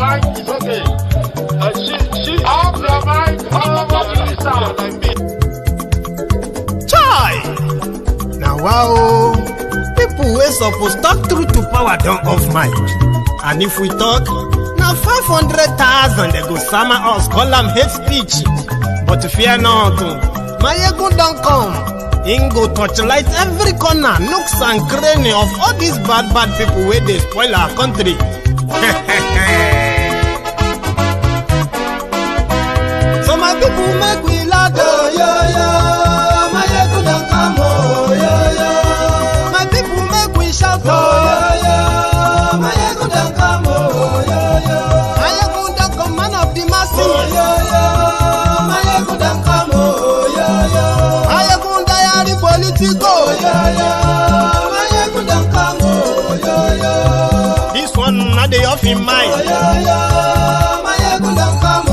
mind, it's okay. She off your mind, Chai! Now wow, people wey suppose talk truth to power don't off mind. And if we talk, now 500,000 they go summer us, call them hate speech. But fear not, Mayegun don't come. Ingo torchlight every corner, nooks and cranny of all these bad people where they spoil our country. So my people make we laugh, oh, yo, yo. Mayegun don't come, oh, yo, yo. My people make we shout, oh, yo, yo. Mayegun don't come, oh, yo, yo. Mayegun don't come, man of the masses, oh, yo, yo. Mayegun don't come, oh, yo, yo. Mayegun diary politico, oh, yo, yo. Mayegun don't come, oh, yo, yo. This one not the off in mind, oh, yo, yo. Mayegun don't come, oh,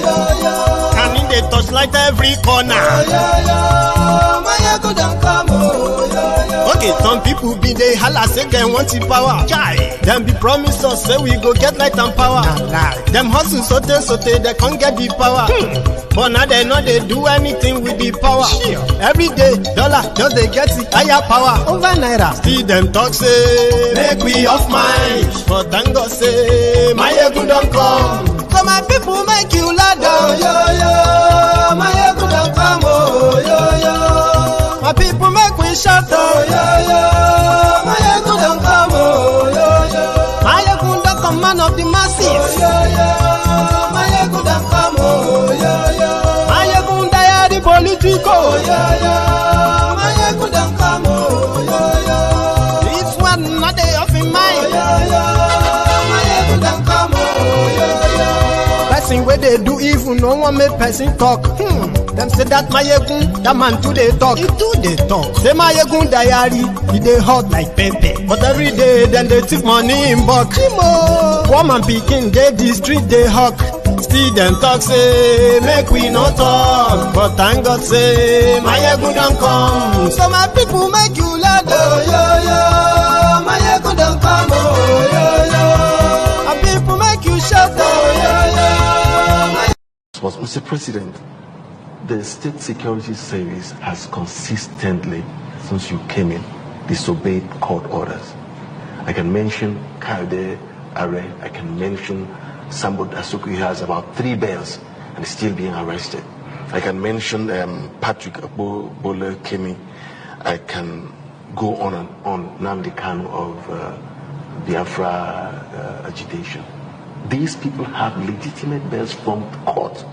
yo, yo. And in the touchlight every corner, oh, yo, yo. Mayegun don't come, oh, yo, yo. Okay, some people be they holla say they want the power. Chai. Them be promise us say we go get light and power. Nah. Them hustle sote they can't get the power. But now they know they do anything with the power. Sure. Every day, dollar just they get the higher power over naira. Still them talk say make we off mind. But thank God say Mayegun don't come. So my people make you ladder, oh, yo, yo. Mayegun don't come, oh, yo, yo. My people make we shout, oh, yo, yo. Mayegun don't come, oh, yo, yo. Mayegun don't come, man of the masses, oh, yo, yo. Mayegun don't come, oh, yo, yo. Mayegun diary politico, oh, yo, yo. Mayegun don't come, oh, yo, yo. This one not the off in mind, oh, yo, yo. Mayegun don't come, oh, yo, yo. Person where they do evil, no one make person talk. Them say that Mayegun, that man too they talk. He too they talk. Say Mayegun diary, he they hot like pepper. But every day, then they take money in bulk. Woman picking, they the street they hawk. Still them talk say, make we no talk. But thank God say, Mayegun don't come. So my people make you laugh, oh, yo, yo. Mayegun don't come, oh, yo, yo. And people make you shout, oh, yo, yo. Mr. President, the State Security Service has consistently, since you came in, disobeyed court orders. I can mention Kayode Are, I can mention Sambo Asuku, he has about 3 bails and is still being arrested. I can mention Patrick Bole Kemi. I can go on and on, Nnamdi Kanu of Biafra agitation. These people have legitimate bails from the court,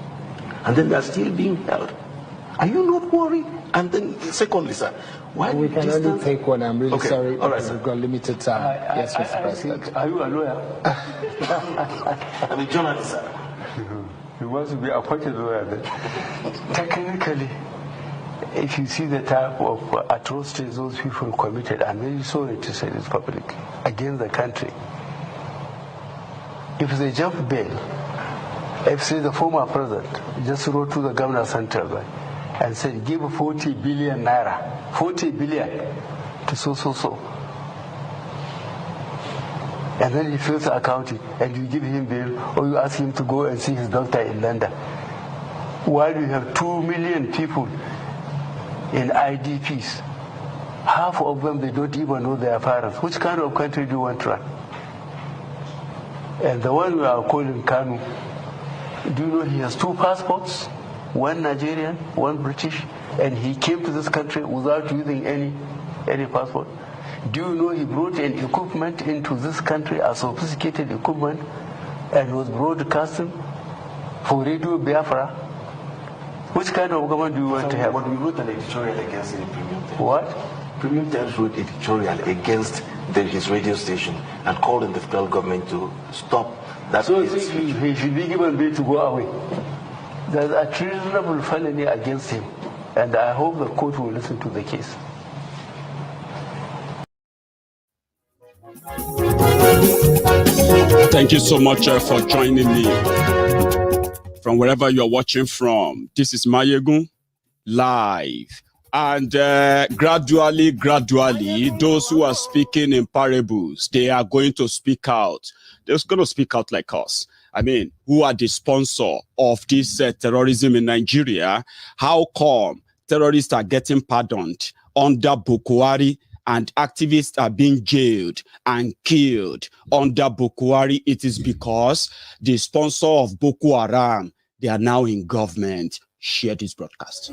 and then they are still being held. Are you not worried? And then, secondly, sir, why we can only take one? I'm really sorry. All right, sir. We've got limited time. Yes, Mr. President. Are you a lawyer? I'm a journalist, sir. You want to be appointed lawyer then? Technically, if you see the type of atrocities those people committed, I'm very sorry to say this publicly, against the country. If they jump bail, if say the former president just wrote to the governor central bank and said, give 40 billion naira, 40 billion to so. And then he fills the account and you give him bail, or you ask him to go and see his doctor in London. While you have 2 million people in IDPs, half of them, they don't even know their parents. Which kind of country do you want to run? And the one we are calling Kanu, do you know he has 2 passports? One Nigerian, one British, and he came to this country without using any passport. Do you know he brought an equipment into this country, a sophisticated equipment, and was broadcasting for Radio Biafra? Which kind of government do you want to have? But we wrote an editorial against him in Premium Times. What? Premium Times wrote editorial against his radio station and called on the federal government to stop that. So he should be given bail to go away. There's a treasonable felony against him, and I hope the court will listen to the case. Thank you so much for joining me from wherever you are watching from. This is Mayegun live. And gradually, those who are speaking in parables, they are going to speak out. they're going to speak out like us. I mean, who are the sponsor of this terrorism in Nigeria? How come terrorists are getting pardoned under Boko Haram and activists are being jailed and killed under Boko Haram? It is because the sponsor of Boko Haram, they are now in government. Share this broadcast.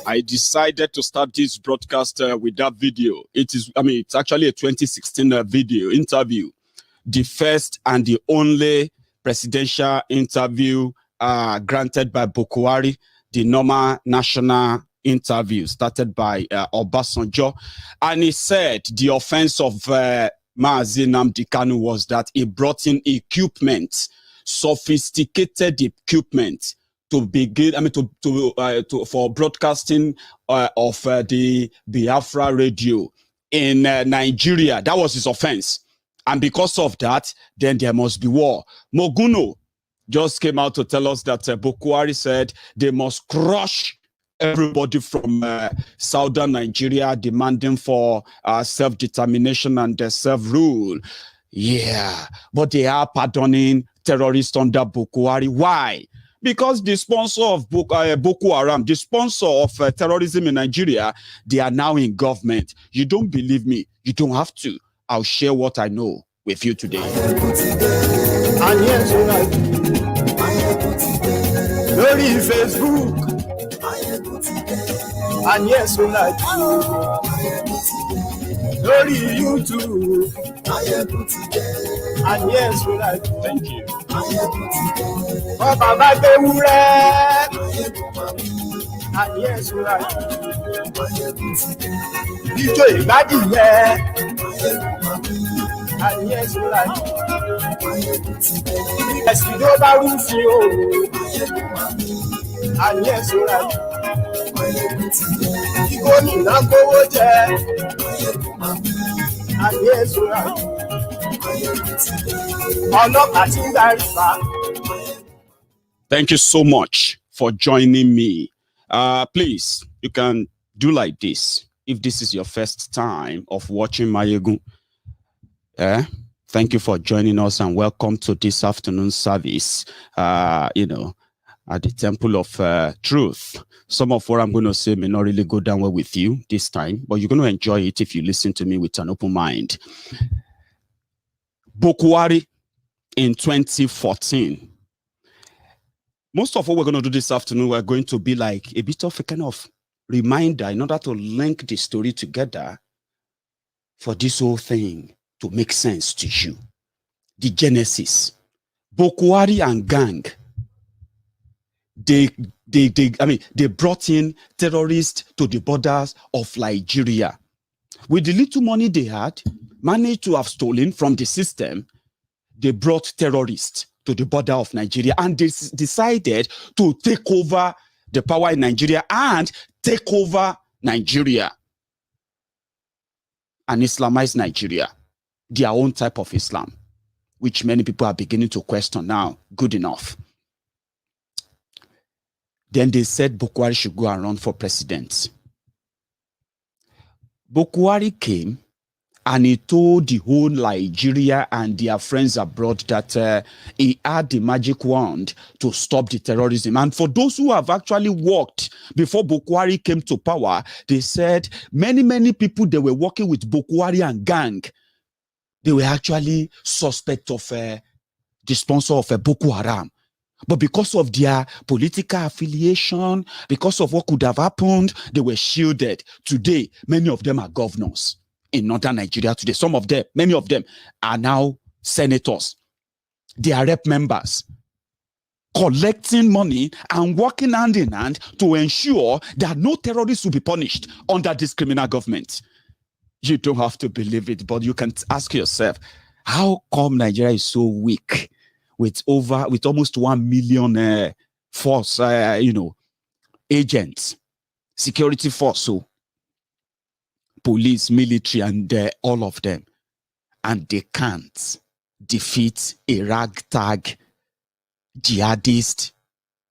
I decided to start this broadcast with that video. It's actually a 2016 video interview, the first and the only presidential interview granted by Boko Haram, the normal national interview started by Obasanjo. And he said the offense of Mazi Nnamdi Kanu was that he brought in equipment, sophisticated equipment to begin, for broadcasting of the Biafra radio in Nigeria. That was his offense. And because of that, then there must be war. Moguno just came out to tell us that Boko Haram said they must crush everybody from southern Nigeria, demanding for self-determination and self-rule. Yeah, but they are pardoning terrorists under Boko Haram. Why? Because the sponsor of Boko Haram, the sponsor of terrorism in Nigeria, they are now in government. You don't believe me? You don't have to. I'll share what I know with you today. Lórí Facebook, and yes, we like you. Lórí YouTube, and yes, we like you. Thank you. Ọba bá gbé wúrẹ́, and yes, we like you. Ijó ìgbádìyẹ, and yes, we like you. Ẹ̀sìn ló bá rúfin o, and yes, we like you. Gómìnà gbówó jẹ, and yes, we like you. Ọlọ́pàá tí ń darí fa. Thank you so much for joining me. Please, you can do like this. If this is your first time of watching Mayegun, thank you for joining us and welcome to this afternoon service, at the Temple of Truth. Some of what I'm going to say may not really go down well with you this time, but you're going to enjoy it if you listen to me with an open mind. Boko Haram in 2014. Most of what we're going to do this afternoon, we're going to be like a bit of a kind of reminder in order to link the story together for this whole thing to make sense to you. The genesis. Boko Haram and gang, they brought in terrorists to the borders of Nigeria. With the little money they had, managed to have stolen from the system, they brought terrorists to the border of Nigeria and they decided to take over the power in Nigeria and take over Nigeria and Islamize Nigeria, their own type of Islam, which many people are beginning to question now. Good enough. Then they said Boko Haram should go and run for president. Boko Haram came and he told the whole Nigeria and their friends abroad that he had the magic wand to stop the terrorism. And for those who have actually worked before Boko Haram came to power, they said many people that were working with Boko Haram and gang, they were actually suspect of the sponsor of Boko Haram. But because of their political affiliation, because of what could have happened, they were shielded. Today, many of them are governors in northern Nigeria today. Some of them, many of them are now senators. They are rep members, collecting money and working hand in hand to ensure that no terrorists will be punished under this criminal government. You don't have to believe it, but you can ask yourself, how come Nigeria is so weak with almost 1 million force, agents, security force, so police, military, and all of them, and they can't defeat a ragtag jihadist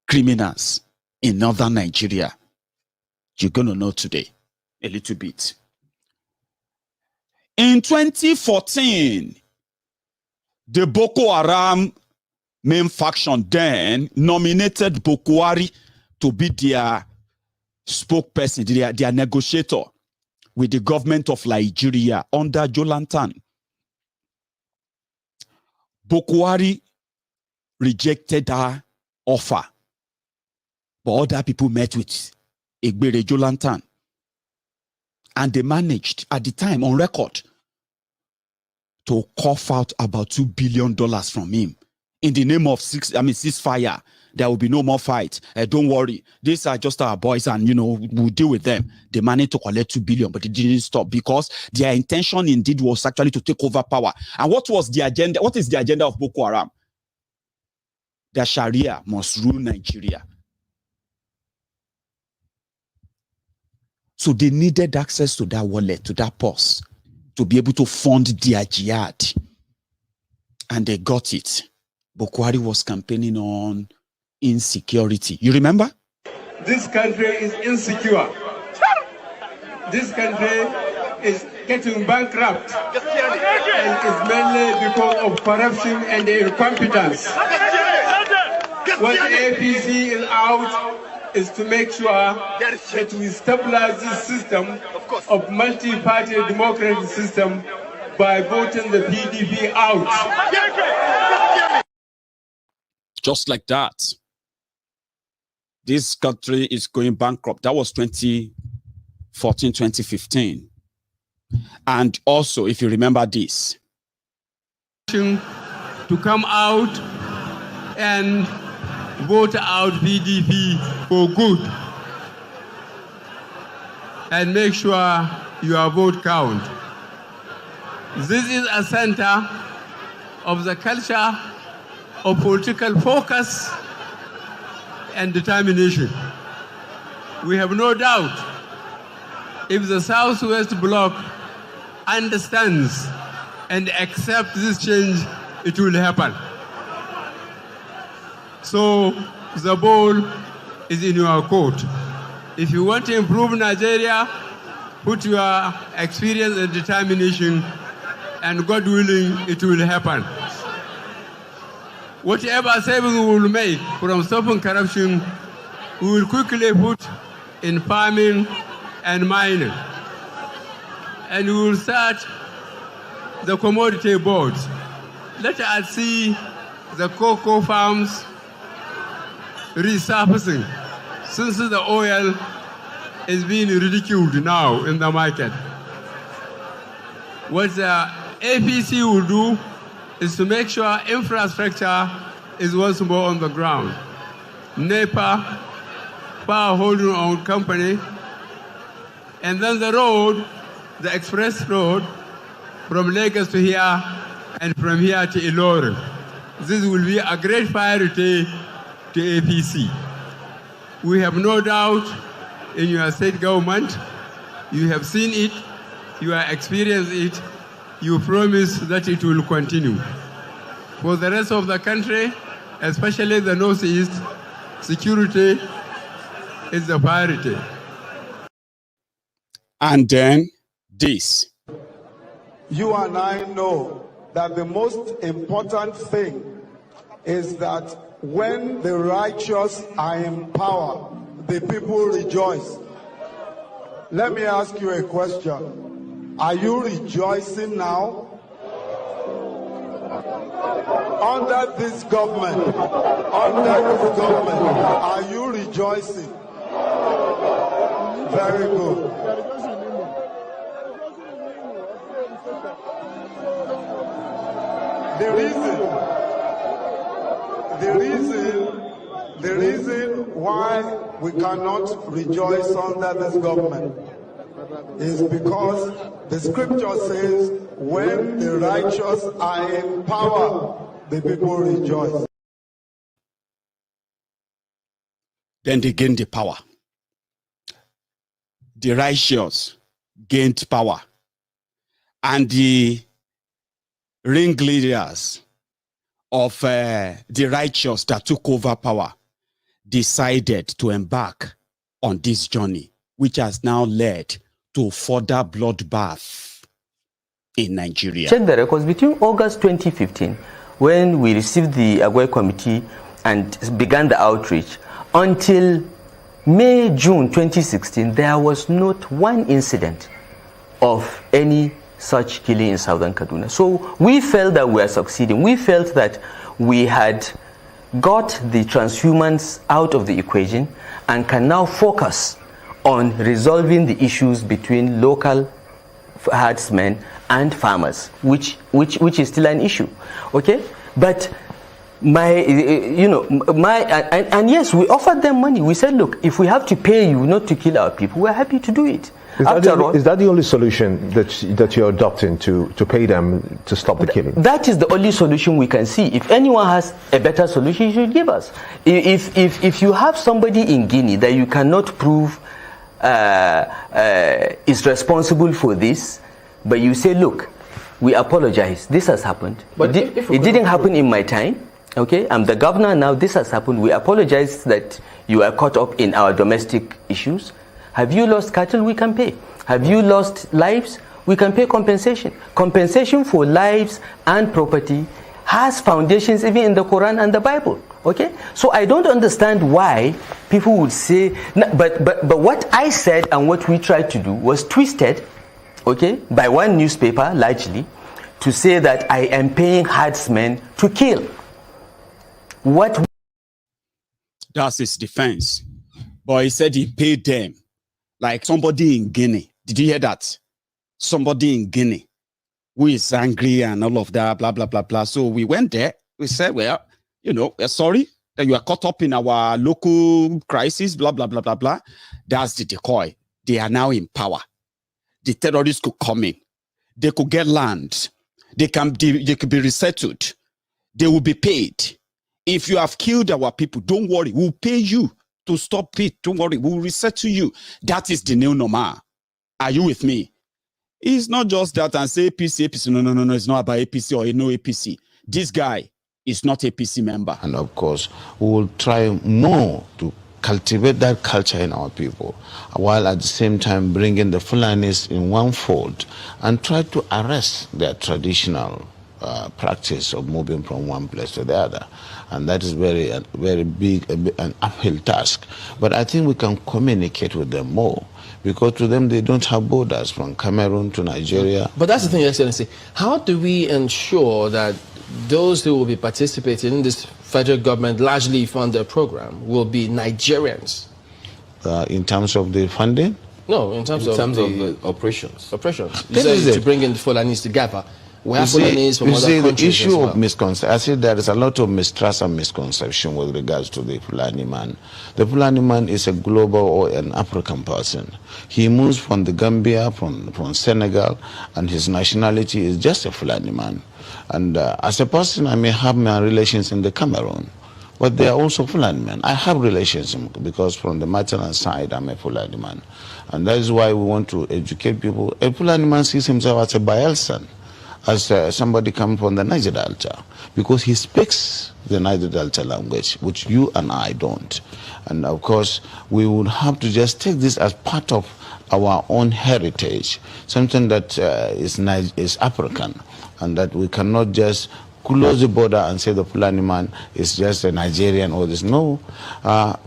criminals in northern Nigeria? You're going to know today a little bit. In 2014, the Boko Haram main faction then nominated Bokwari to be their spokesperson, their negotiator with the government of Nigeria under Jonathan. Bokwari rejected her offer, but other people met with Egbere Jonathan, and they managed at the time on record to cough out about $2 billion from him in the name of ceasefire. There will be no more fight. Don't worry. These are just our boys, and we'll deal with them. They managed to collect $2 billion, but it didn't stop because their intention indeed was actually to take over power. And what was the agenda? What is the agenda of Boko Haram? The Sharia must rule Nigeria. So they needed access to that wallet, to that purse, to be able to fund their jihad. And they got it. Bokwari was campaigning on insecurity. You remember? This country is insecure. This country is getting bankrupt. And it's mainly because of corruption and incompetence. What the APC is out is to make sure that we stabilize this system of multi-party democratic system by voting the PDP out. Just like that. This country is going bankrupt. That was 2014, 2015. And also, if you remember this, to come out and vote out PDP for good and make sure your vote count. This is a center of the culture of political focus and determination. We have no doubt if the Southwest Bloc understands and accepts this change, it will happen. So the ball is in your court. If you want to improve Nigeria, put your experience and determination, and God willing, it will happen. Whatever savings we will make from stopping corruption, we will quickly put in farming and mining. And we will start the commodity boards. Let us see the cocoa farms resurfacing, since the oil is being ridiculed now in the market. What the APC will do is to make sure infrastructure is once more on the ground. NEPA, power holding owned company, and then the road, the express road, from Lagos to here and from here to Ilorin. This will be a great priority to APC. We have no doubt in your state government. You have seen it, you have experienced it, you promise that it will continue. For the rest of the country, especially the Northeast, security is the priority. And then this. You and I know that the most important thing is that when the righteous are in power, the people rejoice. Let me ask you a question. Are you rejoicing now? Under this government, are you rejoicing? Very good. The reason why we cannot rejoice under this government is because the scripture says, when the righteous are in power, the people rejoice. Then they gained the power. The righteous gained power. And the ringleaders of the righteous that took over power, decided to embark on this journey, which has now led to further bloodbath in Nigeria. Check the records between August 2015, when we received the Agwai Committee and began the outreach, until May, June 2016, there was not one incident of any such killing in southern Kaduna. So we felt that we were succeeding. We felt that we had got the transhumans out of the equation and can now focus on resolving the issues between local herdsmen and farmers, which is still an issue. Okay, but yes, we offered them money. We said, look, if we have to pay you not to kill our people, we're happy to do it. Is that the only solution that you're adopting, to pay them to stop the killing? That is the only solution we can see. If anyone has a better solution, you should give us. If you have somebody in Guinea that you cannot prove is responsible for this, but you say, look, we apologize, this has happened. But it didn't happen in my time. Okay, I'm the governor now, this has happened. We apologize that you are caught up in our domestic issues. Have you lost cattle? We can pay. Have you lost lives? We can pay compensation. Compensation for lives and property has foundations even in the Quran and the Bible. Okay, so I don't understand why people would say, but what I said and what we tried to do was twisted, okay, by one newspaper largely, to say that I am paying herdsmen to kill. What? That's his defense. But he said he paid them like somebody in Guinea. Did you hear that? Somebody in Guinea who is angry and all of that, blah, blah, blah, blah. So we went there. We said, well, we're sorry that you are caught up in our local crisis, blah, blah, blah, blah, blah. That's the decoy. They are now in power. The terrorists could come in. They could get land. They could be resettled. They will be paid. If you have killed our people, don't worry. We'll pay you to stop it. Don't worry. We'll resettle you. That is the new normal. Are you with me? It's not just that and say APC, APC. No. It's not about APC or no APC. This guy is not APC member. And of course, we will try more to cultivate that culture in our people, while at the same time bringing the Fulanis in one fold and try to arrest their traditional practice of moving from one place to the other. And that is very big, an uphill task. But I think we can communicate with them more, because to them they don't have borders from Cameroon to Nigeria. But that's the thing, Excellency. How do we ensure that those who will be participating in this federal government largely funded program will be Nigerians? In terms of the funding? No, in terms of the operations. Operations. You say to bring in the Fulanis together. We have Fulanis from other countries. The issue as well. of misconception, I see there is a lot of mistrust and misconception with regards to the Fulani man. The Fulani man is a global or an African person. He moves from the Gambia, from Senegal, and his nationality is just a Fulani man. And as a person, I may have my relations in the Cameroon, but they are also Fulani men. I have relations because from the maternal side, I'm a Fulani man. And that is why we want to educate people. A Fulani man sees himself as a Bayelsan, as somebody coming from the Niger Delta, because he speaks the Niger Delta language, which you and I don't. And of course, we would have to just take this as part of our own heritage, something that is African, and that we cannot just close the border and say the Fulani man is just a Nigerian or this. No.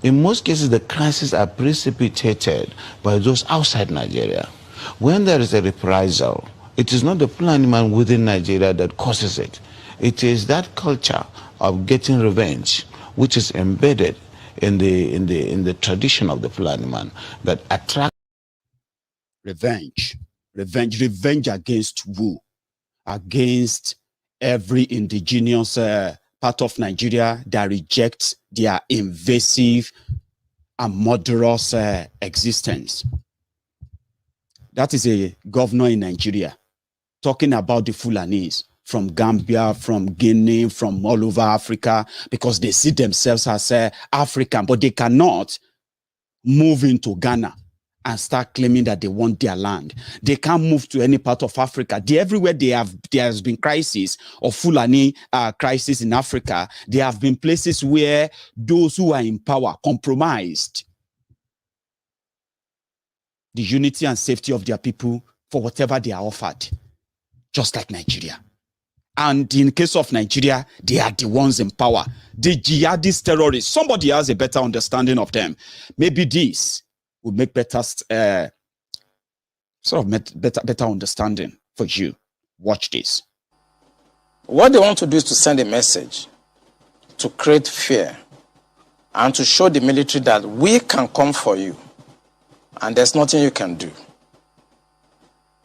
In most cases, the crises are precipitated by those outside Nigeria. When there is a reprisal, it is not the Fulani man within Nigeria that causes it. It is that culture of getting revenge, which is embedded in the tradition of the Fulani man, that attracts revenge against who? Against every indigenous part of Nigeria that rejects their invasive and murderous existence. That is a governor in Nigeria talking about the Fulanis from Gambia, from Guinea, from all over Africa, because they see themselves as African, but they cannot move into Ghana and start claiming that they want their land. They can't move to any part of Africa. Everywhere there has been crisis or Fulani crisis in Africa, there have been places where those who are in power compromised the unity and safety of their people for whatever they are offered, just like Nigeria. And in case of Nigeria, they are the ones in power. The jihadist terrorists, somebody has a better understanding of them. Maybe this would make better, better understanding for you. Watch this. What they want to do is to send a message to create fear and to show the military that we can come for you and there's nothing you can do.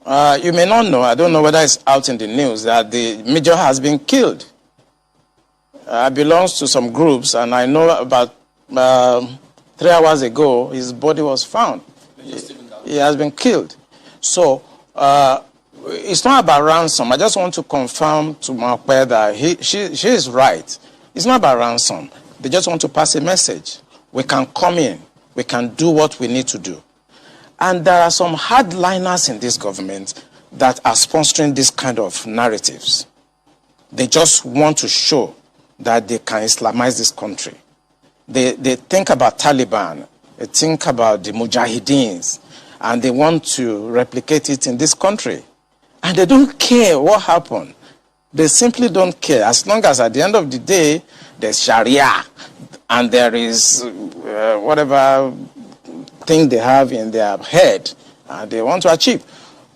You may not know, I don't know whether it's out in the news, that the major has been killed. Belongs to some groups, and I know about 3 hours ago, his body was found. He has been killed. So, it's not about ransom. I just want to confirm to Mokwe that she is right. It's not about ransom. They just want to pass a message. We can come in. We can do what we need to do. And there are some hardliners in this government that are sponsoring this kind of narratives. They just want to show that they can Islamize this country. They think about Taliban, they think about the Mujahideens, and they want to replicate it in this country. And they don't care what happened. They simply don't care. As long as at the end of the day, there's Sharia, and there is whatever thing they have in their head they want to achieve.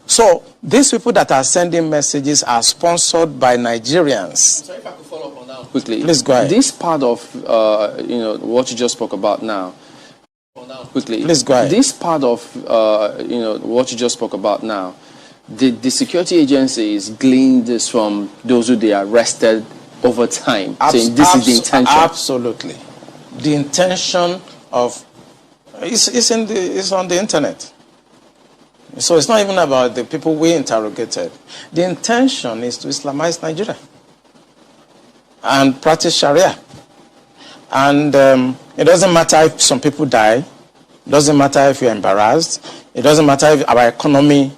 So these people that are sending messages are sponsored by Nigerians. So if I could follow up on that quickly. Please go ahead. This part of what you just spoke about now. Quickly. Please go ahead. This part of what you just spoke about now. The security agencies gleaned this from those who they arrested over time. Saying this is the intention. Absolutely. The intention of it's on the internet. So it's not even about the people we interrogated. The intention is to Islamize Nigeria and practice Sharia. And it doesn't matter if some people die. It doesn't matter if you're embarrassed. It doesn't matter if our economy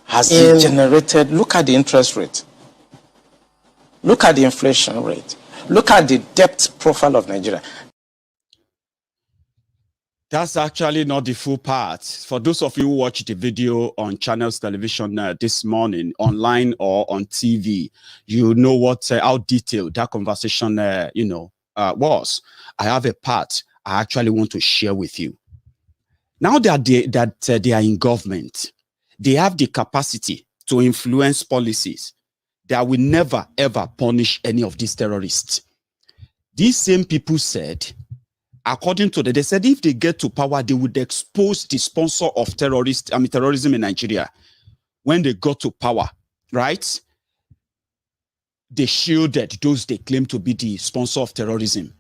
has degenerated. Look at the interest rate. Look at the inflation rate. Look at the debt profile of Nigeria. That's actually not the full part. For those of you who watched the video on Channels Television this morning, online or on TV, you know what how detailed that conversation was. I have a part I actually want to share with you. Now that they are in government, they have the capacity to influence policies that will never ever punish any of these terrorists. These same people said, according to them, they said if they get to power, they would expose the sponsor of terrorism in Nigeria. When they got to power, right? They shielded those they claim to be the sponsor of terrorism.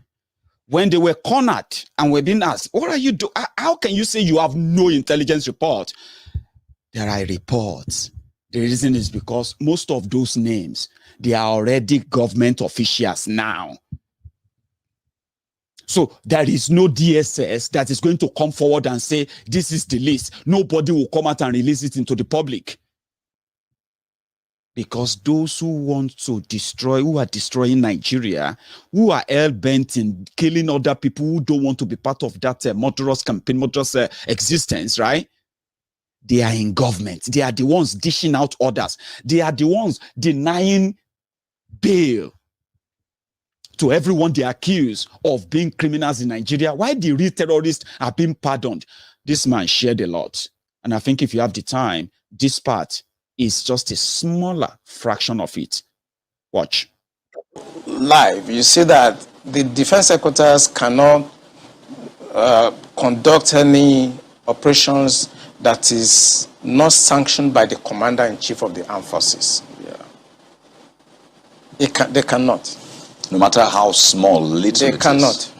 When they were cornered and were being asked, what are you doing? How can you say you have no intelligence report? There are reports. The reason is because most of those names, they are already government officials now. So there is no DSS that is going to come forward and say, this is the list. Nobody will come out and release it into the public. Because those who want to destroy, who are destroying Nigeria, who are hell-bent in killing other people who don't want to be part of that murderous campaign, murderous existence, right? They are in government. They are the ones dishing out orders. They are the ones denying bail to everyone they accuse of being criminals in Nigeria. Why the real terrorists are being pardoned? This man shared a lot. And I think if you have the time, this part is just a smaller fraction of it. Watch. Live, you see that the defense secretaries cannot conduct any operations that is not sanctioned by the commander-in-chief of the armed forces. Yeah. They cannot. No matter how small, little they cannot.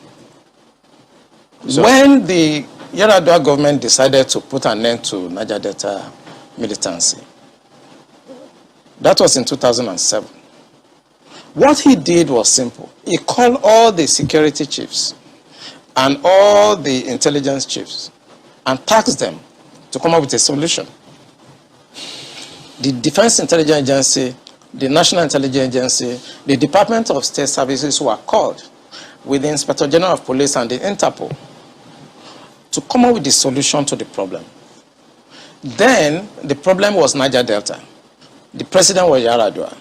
So, when the Yar'Adua government decided to put an end to Niger Delta militancy, that was in 2007. What he did was simple. He called all the security chiefs and all the intelligence chiefs and tasked them to come up with a solution. The Defense Intelligence Agency, the National Intelligence Agency, the Department of State Services were called with the Inspector General of Police and the Interpol to come up with the solution to the problem. Then the problem was Niger Delta. The president was Yar'Adua.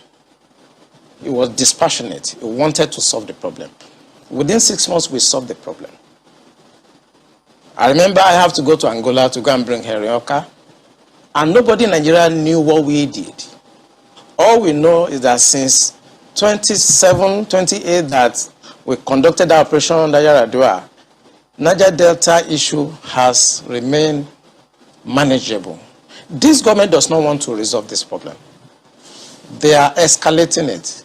He was dispassionate. He wanted to solve the problem. Within 6 months, we solved the problem. I remember I have to go to Angola to go and bring Henry Oka, and nobody in Nigeria knew what we did. All we know is that since 27, 28 that we conducted the operation under Yar'Adua, Niger Delta issue has remained manageable. This government does not want to resolve this problem. They are escalating it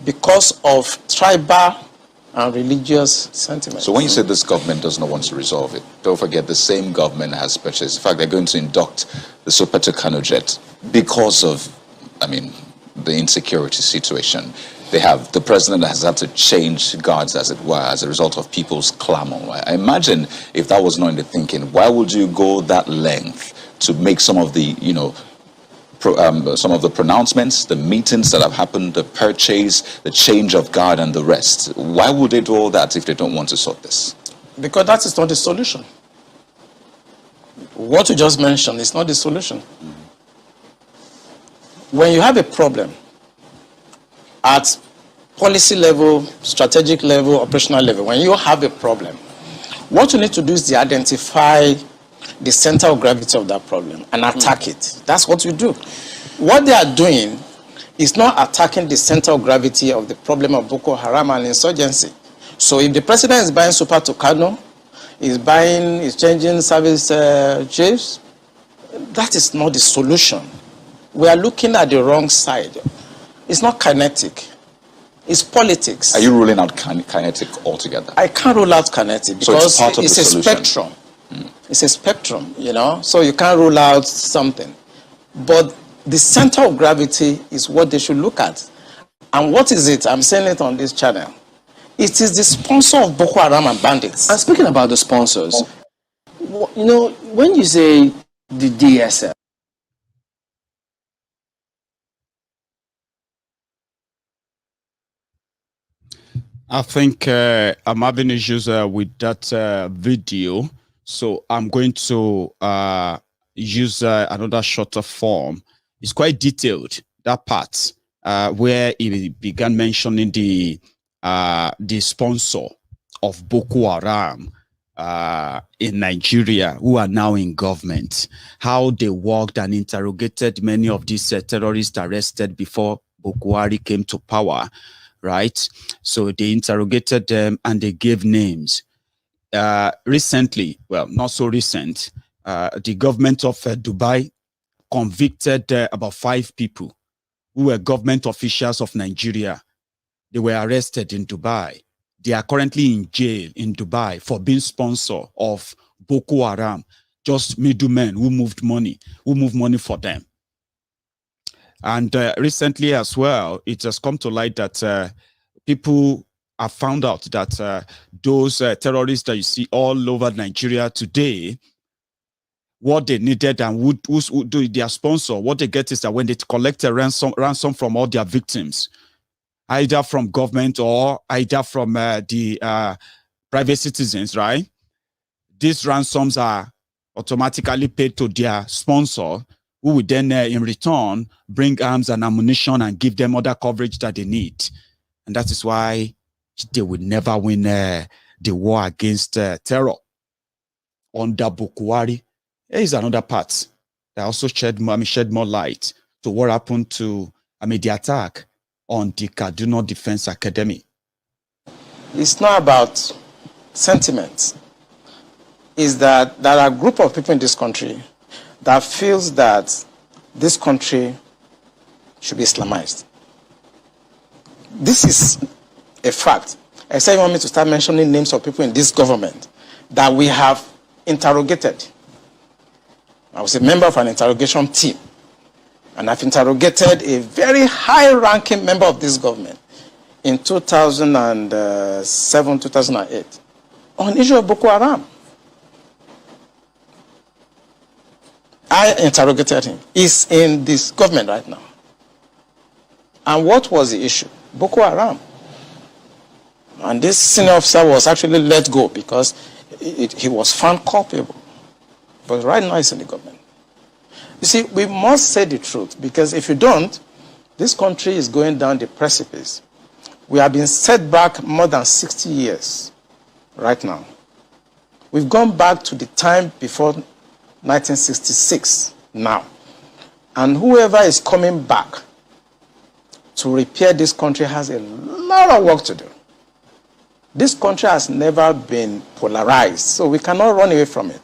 because of tribal and religious sentiments. So when you say this government does not want to resolve it, don't forget the same government has purchased. In fact, they're going to induct the Sopeto Kano jet because of, the insecurity situation. They have, the president has had to change guards, as it were, as a result of people's clamor. I imagine if that was not in the thinking, why would you go that length to make some of the, some of the pronouncements, the meetings that have happened, the purchase, the change of guard and the rest? Why would they do all that if they don't want to sort this? Because that is not the solution. What you just mentioned is not the solution. When you have a problem at policy level, strategic level, operational level, when you have a problem, what you need to do is to identify the center of gravity of that problem and attack it. That's what you do. What they are doing is not attacking the center of gravity of the problem of Boko Haram and insurgency. So if the president is buying Super Tucano, is changing service chiefs, that is not the solution. We are looking at the wrong side. It's not kinetic. It's politics. Are you ruling out kinetic altogether? I can't rule out kinetic because so it's a spectrum. It's a spectrum, so you can't rule out something. But the center of gravity is what they should look at. And what is it? I'm saying it on this channel. It is the sponsor of Boko Haram and bandits. And speaking about the sponsors, when you say the DSL, I think I'm having issues with that video, so I'm going to use another shorter form. It's quite detailed, that part, where he began mentioning the sponsor of Boko Haram in Nigeria, who are now in government, how they worked and interrogated many of these terrorists arrested before Boko Haram came to power. Right? So they interrogated them and they gave names. Recently, well, not so recent, the government of Dubai convicted about 5 people who were government officials of Nigeria. They were arrested in Dubai. They are currently in jail in Dubai for being sponsor of Boko Haram, just middlemen who moved money for them. And recently as well, it has come to light that people have found out that those terrorists that you see all over Nigeria today, what they needed and who's do their sponsor, what they get is that when they collect a ransom from all their victims, either from government or either from the private citizens, right? These ransoms are automatically paid to their sponsor, who will then, in return, bring arms and ammunition and give them other coverage that they need. And that is why they will never win the war against terror. Under Boko Haram, there is another part that also shed more light to what happened to the attack on the Kaduna Defense Academy. It's not about sentiment. It's that there are a group of people in this country that feels that this country should be Islamized. This is a fact. I say you want me to start mentioning names of people in this government that we have interrogated. I was a member of an interrogation team, and I've interrogated a very high-ranking member of this government in 2007, 2008 on the issue of Boko Haram. I interrogated him. He's in this government right now. And what was the issue? Boko Haram. And this senior officer was actually let go because he was found culpable. But right now he's in the government. You see, we must say the truth, because if you don't, this country is going down the precipice. We have been set back more than 60 years right now. We've gone back to the time before 1966 now. And whoever is coming back to repair this country has a lot of work to do. This country has never been polarized, so we cannot run away from it.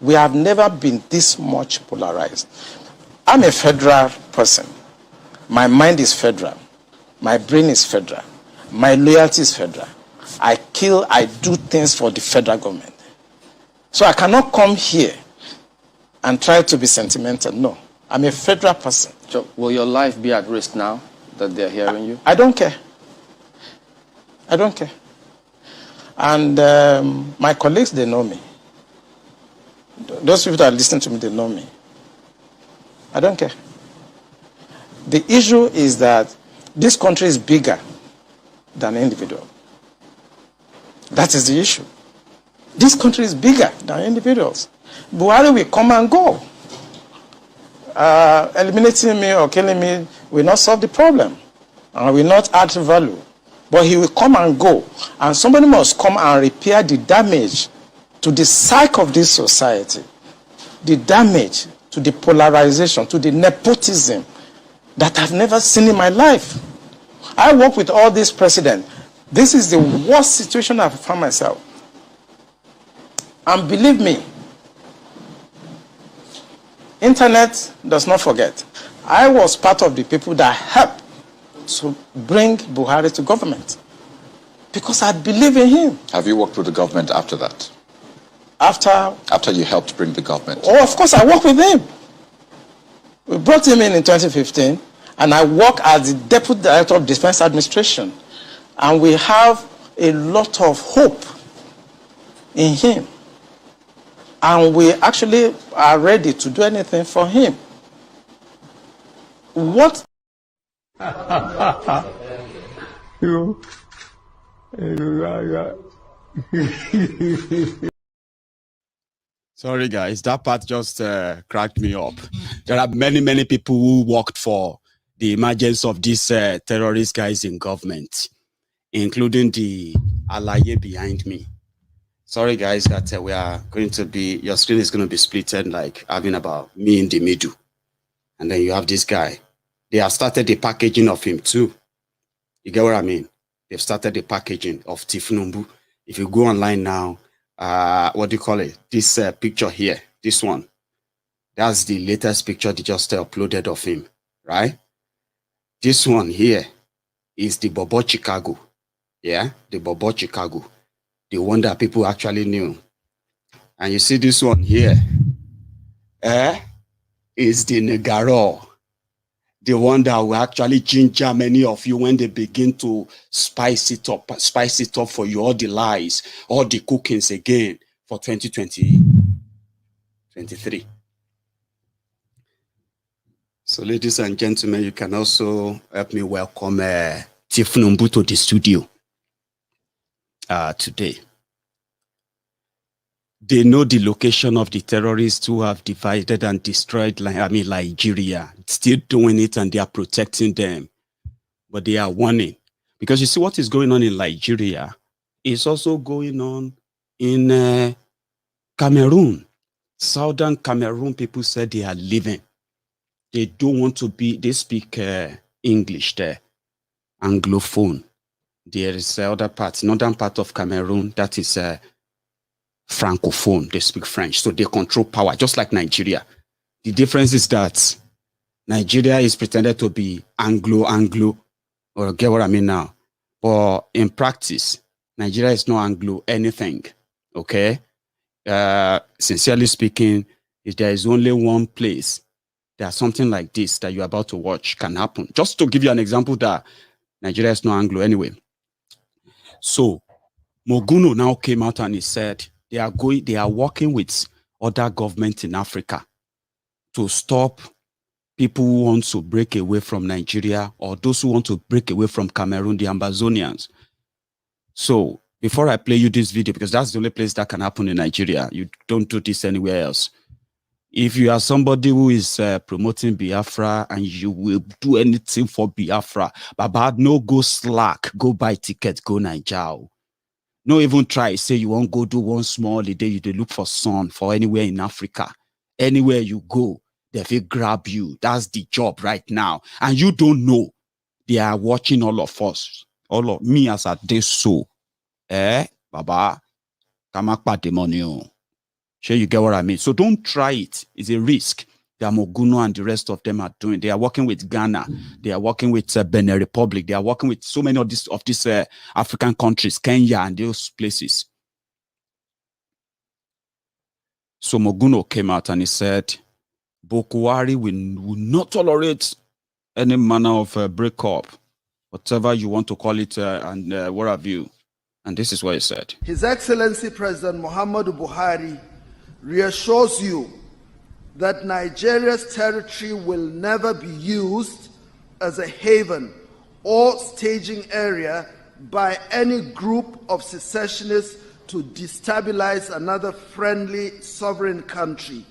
We have never been this much polarized. I'm a federal person. My mind is federal. My brain is federal. My loyalty is federal. I do things for the federal government. So I cannot come here and try to be sentimental. No, I'm a federal person. So will your life be at risk now that they're hearing you? I don't care. I don't care. And my colleagues, they know me. Those people that listen to me, they know me. I don't care. The issue is that this country is bigger than an individual. That is the issue. This country is bigger than individuals. Buhari will come and go. Eliminating me or killing me will not solve the problem and will not add value. But he will come and go. And somebody must come and repair the damage to the psyche of this society, the damage to the polarization, to the nepotism that I've never seen in my life. I work with all these presidents. This is the worst situation I've found myself. And believe me, internet does not forget. I was part of the people that helped to bring Buhari to government because I believe in him. Have you worked with the government after that? After you helped bring the government? Oh, of course, I worked with him. We brought him in 2015, and I work as the Deputy Director of Defense Administration. And we have a lot of hope in him. And we actually are ready to do anything for him. What? Sorry, guys, that part just cracked me up. There are many people who worked for the emergence of these terrorist guys in government, including the Alaye behind me. Sorry, guys, that we are going to be, your screen is going to be splitted, like having about me in the middle. And then you have this guy. They have started the packaging of him too. You get what I mean? They've started the packaging of Tifnumbu. If you go online now, what do you call it? This picture here, this one. That's the latest picture they just uploaded of him, right? This one here is the Bobo Chicago. Yeah, the Bobo Chicago. The one that people actually knew. And you see this one here. Is the Negaro. The one that will actually ginger many of you when they begin to spice it up for you, all the lies, all the cookings again for 2023. So, ladies and gentlemen, you can also help me welcome Tifnumbu to the studio today. They know the location of the terrorists who have divided and destroyed, Nigeria. Still doing it, and they are protecting them. But they are warning. Because you see what is going on in Nigeria is also going on in Cameroon. Southern Cameroon, people said they are leaving. They don't want to be, they speak English there, Anglophone. There is the other part, northern part of Cameroon, that is Francophone. They speak French, so they control power, just like Nigeria. The difference is that Nigeria is pretended to be Anglo, or get what I mean now. But in practice, Nigeria is not Anglo anything, okay? Sincerely speaking, if there is only one place that something like this that you're about to watch can happen. Just to give you an example that Nigeria is not Anglo anyway. So Moguno now came out and he said they are working with other governments in Africa to stop people who want to break away from Nigeria or those who want to break away from Cameroon, the Ambazonians. So before I play you this video, because that's the only place that can happen in Nigeria, you don't do this anywhere else. If you are somebody who is promoting Biafra and you will do anything for Biafra, Baba, no go slack, go buy tickets, go Nigeria. No even try, say you won't go do one small holiday, you look for sun for anywhere in Africa. Anywhere you go, they will grab you. That's the job right now. And you don't know. They are watching all of us. All of me as a day so. Baba, come up the money. Sure, you get what I mean? So don't try it. It's a risk. The Moguno and the rest of them are doing. They are working with Ghana. They are working with Benin Republic. They are working with so many of these African countries, Kenya and those places. So Moguno came out and he said, Bokwari will not tolerate any manner of breakup, whatever you want to call it, and what have you. And this is what he said. His Excellency President Muhammadu Buhari reassures you that Nigeria's territory will never be used as a haven or staging area by any group of secessionists to destabilize another friendly sovereign country.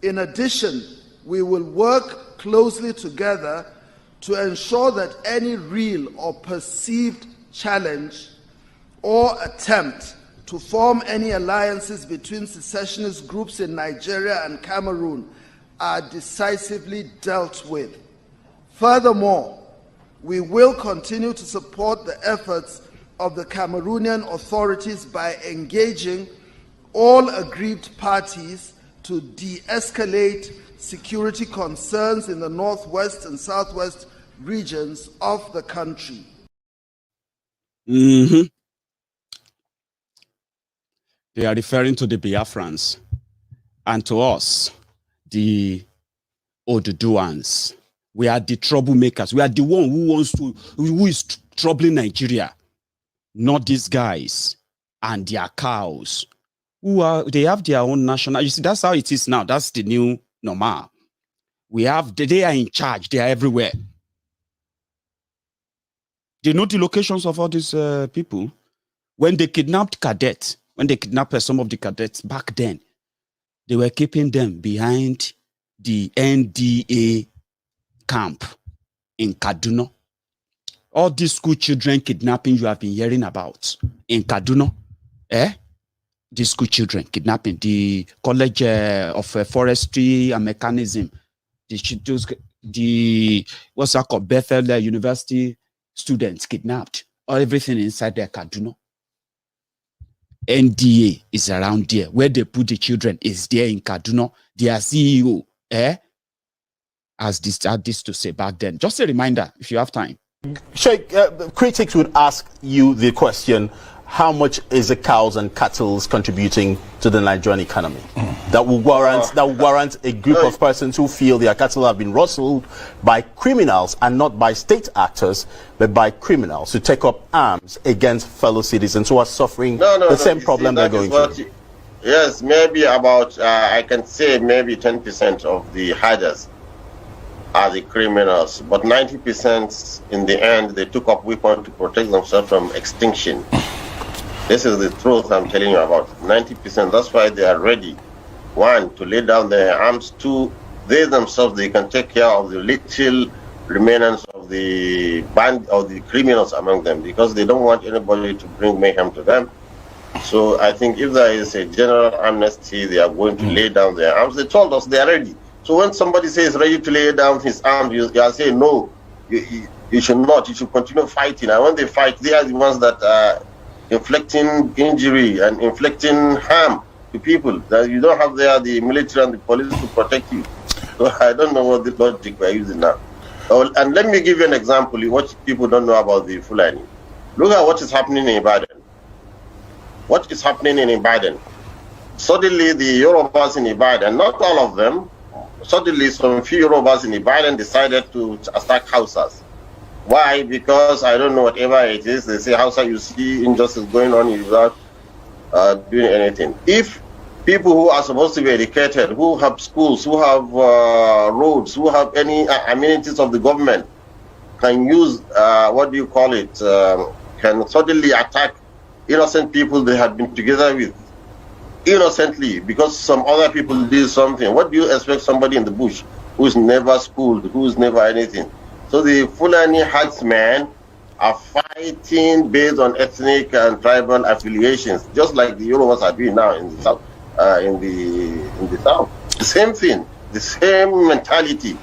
In addition, we will work closely together to ensure that any real or perceived challenge or attempt to form any alliances between secessionist groups in Nigeria and Cameroon are decisively dealt with. Furthermore, we will continue to support the efforts of the Cameroonian authorities by engaging all aggrieved parties to de-escalate security concerns in the northwest and southwest regions of the country. Mm-hmm. They are referring to the Biafrans and to us, the Oduduans. We are the troublemakers. We are the one who is troubling Nigeria, not these guys and their cows. They have their own national. You see, that's how it is now. That's the new normal. They are in charge. They are everywhere. They know the locations of all these people. When they kidnapped cadets, when they kidnapped some of the cadets back then, they were keeping them behind the NDA camp in Kaduna. All these school children kidnapping you have been hearing about in Kaduna, these school children kidnapping, the College of Forestry and Mechanism, the what's that called, Bethel University students kidnapped, or everything inside their Kaduna. NDA is around there. Where they put the children is there in Kaduna. Their CEO, has this to say back then. Just a reminder, if you have time. Sheikh, critics would ask you the question, how much is the cows and cattle contributing to the Nigerian economy? That will warrant a group of persons who feel their cattle have been rustled by criminals, and not by state actors, but by criminals who take up arms against fellow citizens who are suffering the same problem they're going through. Yes, maybe about, I can say maybe 10% of the herders are the criminals, but 90% in the end, they took up weapons to protect themselves from extinction. This is the truth I'm telling you about. 90%. That's why they are ready. One, to lay down their arms. Two, they themselves, they can take care of the little remnants of the band of the criminals among them, because they don't want anybody to bring mayhem to them. So I think if there is a general amnesty, they are going to lay down their arms. They told us they are ready. So when somebody says ready to lay down his arms, you are saying no, you should not. You should continue fighting. And when they fight, they are the ones that are inflicting injury and inflicting harm to people. That you don't have there the military and the police to protect you. So I don't know what the logic we're using now. And let me give you an example, what people don't know about the Fulani. Look at what is happening in Ibadan. What is happening in Ibadan? Suddenly the Yorubas in Ibadan, not all of them, suddenly some few Yorubas in Ibadan decided to attack Hausas. Why? Because I don't know, whatever it is, they say Hausa, you see injustice going on without doing anything. If people who are supposed to be educated, who have schools, who have roads, who have any amenities of the government, can use, what do you call it, can suddenly attack innocent people they have been together with innocently because some other people did something. What do you expect somebody in the bush who's never schooled, who's never anything? So the Fulani herdsmen are fighting based on ethnic and tribal affiliations, just like the Yorubas are doing now in the south. In the south, the same thing, the same mentality.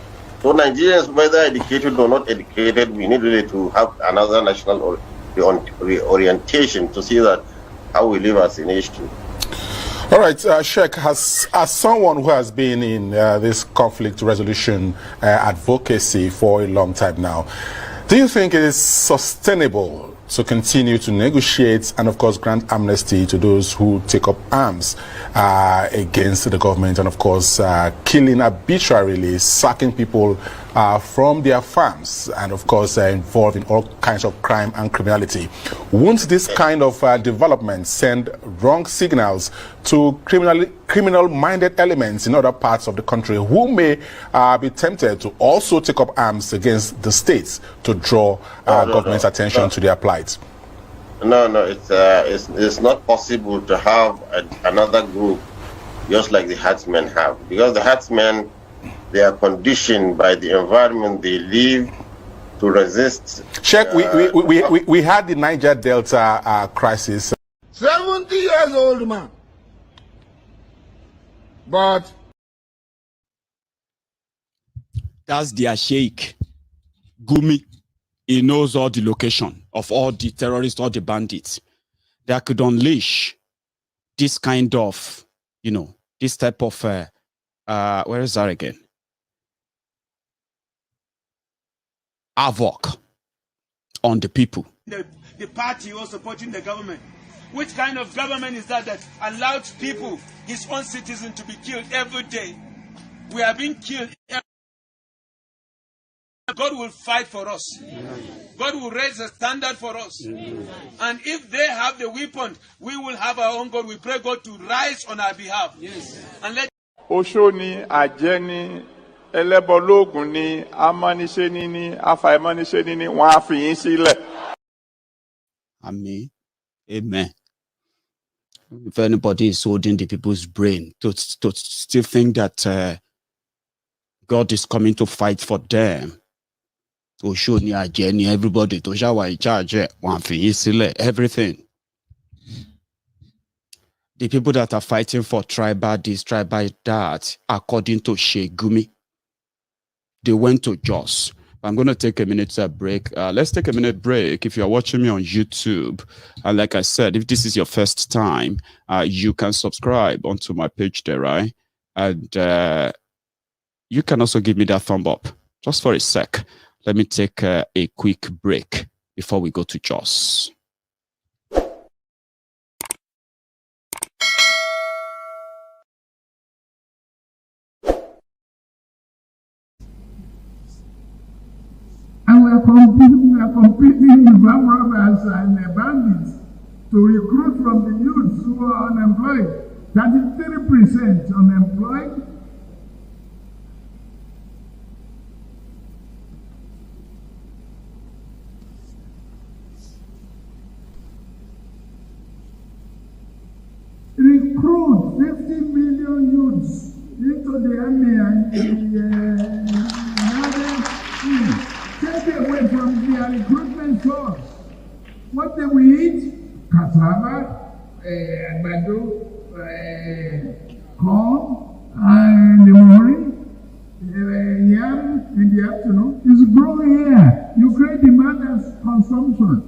So Nigerians, whether educated or not educated, we need really to have another national orientation to see that how we live as a nation. All right, Sheikh, as someone who has been in this conflict resolution advocacy for a long time now, do you think it is sustainable to continue to negotiate and, of course, grant amnesty to those who take up arms against the government and, of course, killing arbitrarily, sacking people from their farms and, of course, involved in all kinds of crime and criminality? Won't this kind of development send wrong signals to criminal-minded elements in other parts of the country who may be tempted to also take up arms against the states to draw government's attention to their plight? No, it's not possible to have another group just like the herdsmen have, because the herdsmen, they are conditioned by the environment they live to resist. Sheikh, we had the Niger Delta crisis. 70 years old man, but that's their sheikh, Gumi. He knows all the location of all the terrorists, all the bandits that could unleash this kind of, this type of, where is that again? Havoc on the people. The party was supporting the government. Which kind of government is that allowed people, his own citizens, to be killed every day? We are being killed. God will fight for us. God will raise a standard for us. And if they have the weapon, we will have our own God. We pray God to rise on our behalf. And let Oshoni, Ajeni, Elebologun ni, Amaniseni ni, Afaimaniseni ni, wọ́n á fi yín sílẹ̀. Amen. Amen. If anybody is holding the people's brain to still think that God is coming to fight for them, Oshoni, Ajeni, everybody, Toshawa in charge, everything. The people that are fighting for tribal this, tribal that, according to Sheikh Gumi, they went to Jos. I'm going to take a minute break. Let's take a minute break. If you're watching me on YouTube, like I said, if this is your first time, you can subscribe onto my page there, right? And you can also give me that thumb up just for a sec. Let me take a quick break before we go to Jos. And we are competing with armed robbers and bandits to recruit from the youths who are unemployed. 33% unemployed. Recruit 50 million youths into the army and take away from their recruitment source. What they will eat? Cassava, àgbàdo, corn, and the morning, yam in the afternoon. It's growing here. You create demand as consumption.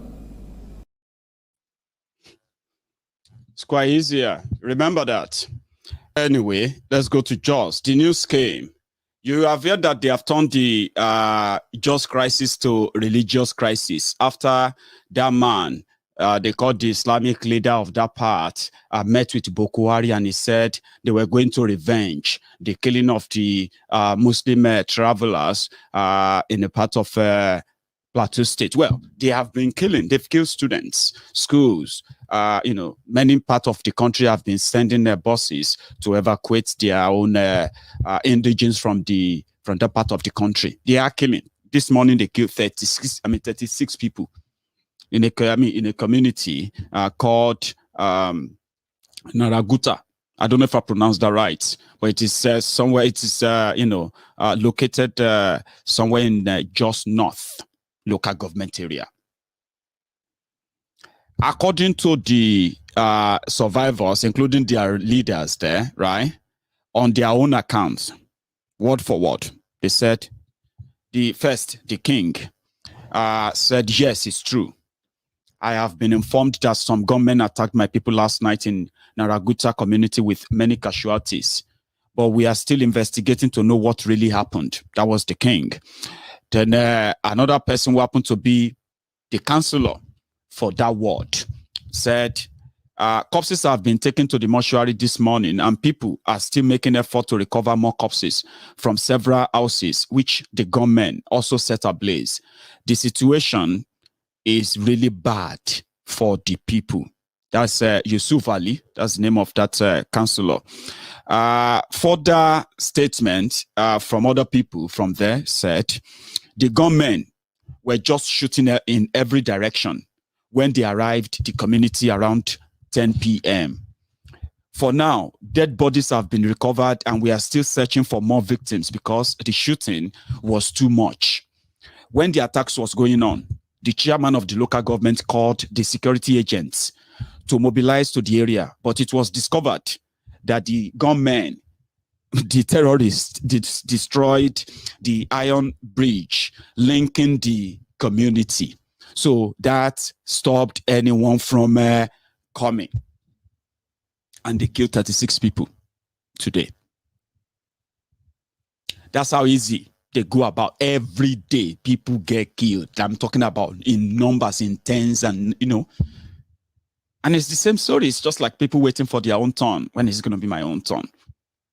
It's quite easier. Remember that. Anyway, let's go to Jos. The news came. You have heard that they have turned the Jos crisis to religious crisis after that man, they called the Islamic leader of that part, met with Boko Haram, and he said they were going to revenge the killing of the Muslim travelers in a part of Plateau State. Well, they have been killing. They've killed students, schools. Many parts of the country have been sending their buses to evacuate their own indigenes from that part of the country. They are killing. This morning they killed 36 people in a community called Naraguta. I don't know if I pronounced that right, but it is somewhere. It is located somewhere in Jos North local government area. According to the survivors, including their leaders there, right, on their own accounts, word for word, they said the king said, yes, it's true. I have been informed that some gunmen attacked my people last night in Naraguta community with many casualties, but we are still investigating to know what really happened. That was the king. Then another person who happened to be the councillor for that ward said, corpses have been taken to the mortuary this morning and people are still making effort to recover more corpses from several houses, which the gunmen also set ablaze. The situation is really bad for the people. That's Yusuf Ali. That's the name of that councillor. Further statement from other people from there said, the gunmen were just shooting in every direction when they arrived the community around 10 p.m. For now, dead bodies have been recovered and we are still searching for more victims because the shooting was too much. When the attacks was going on, the chairman of the local government called the security agents to mobilize to the area, but it was discovered that the gunmen, the terrorists, destroyed the iron bridge linking the community. So that stopped anyone from coming. And they killed 36 people today. That's how easy they go about. Every day people get killed. I'm talking about in numbers, in tens, and and it's the same story. It's just like people waiting for their own turn. When is it going to be my own turn?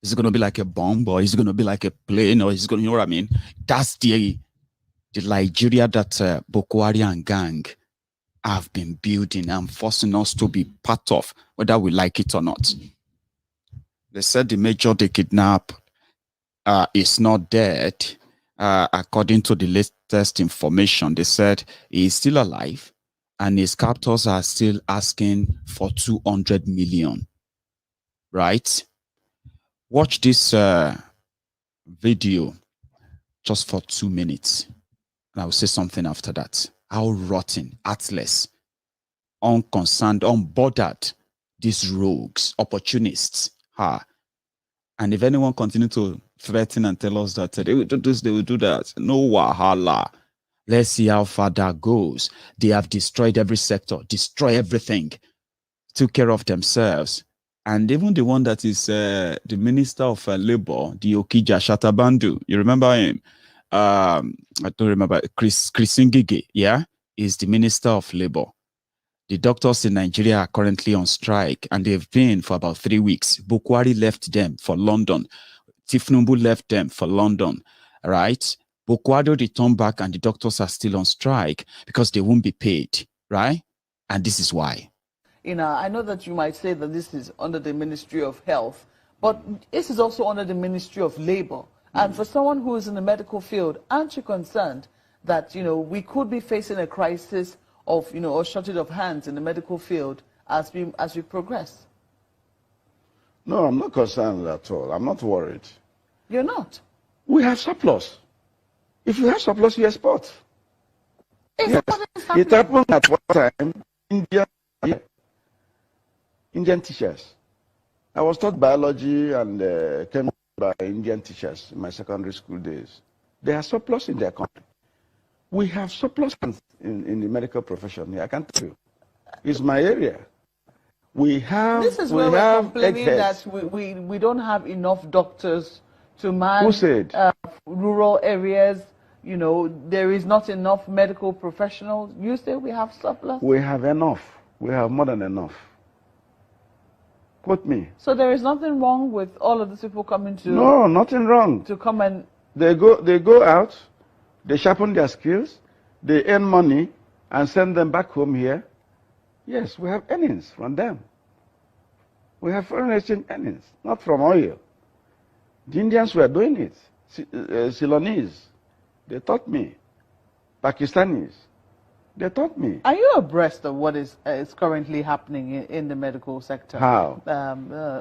Is it going to be like a bomb, or is it going to be like a plane, or is it going to, you know what I mean? That's the Nigeria that Boko Haram gang have been building and forcing us to be part of, whether we like it or not. They said the major they kidnapped is not dead. According to the latest information, they said he is still alive and his captors are still asking for 200 million. Right? Watch this video just for 2 minutes. And I will say something after that. How rotten, heartless, unconcerned, unbothered these rogues, opportunists are. And if anyone continue to threaten and tell us that they will do this, they will do that, no wahala. Let's see how far that goes. They have destroyed every sector, destroyed everything, took care of themselves. And even the one that is the Minister of Labor, the Okija Shatabandu, you remember him? I don't remember, Chris Ngige, yeah, is the Minister of Labor. The doctors in Nigeria are currently on strike, and they've been for about 3 weeks. Bukwari left them for London. Tifnumbu left them for London, right? Bukwari returned back, and the doctors are still on strike because they won't be paid, right? And this is why. I know that you might say that this is under the Ministry of Health, but this is also under the Ministry of Labor. And for someone who is in the medical field, aren't you concerned that, we could be facing a crisis of, or shortage of hands in the medical field as we progress? No, I'm not concerned at all. I'm not worried. You're not? We have surplus. If you have surplus, you export. Yes. It happened at one time, Indian teachers. I was taught biology and chemistry by Indian teachers in my secondary school days. They have surplus in their country. We have surplus in the medical profession here. I can tell you. It's my area. We have. This is where we're complaining that we don't have enough doctors to man Who said? Rural areas. There is not enough medical professionals. You say we have surplus? We have enough. We have more than enough. Quote me. So there is nothing wrong with all of these people coming to... No, nothing wrong. To come and... They go out, they sharpen their skills, they earn money and send them back home here. Yes, we have earnings from them. We have foreign exchange earnings, not from oil. The Indians were doing it. Ceylonese, they taught me. Pakistanis, they taught me. Are you abreast of what is currently happening in the medical sector? How?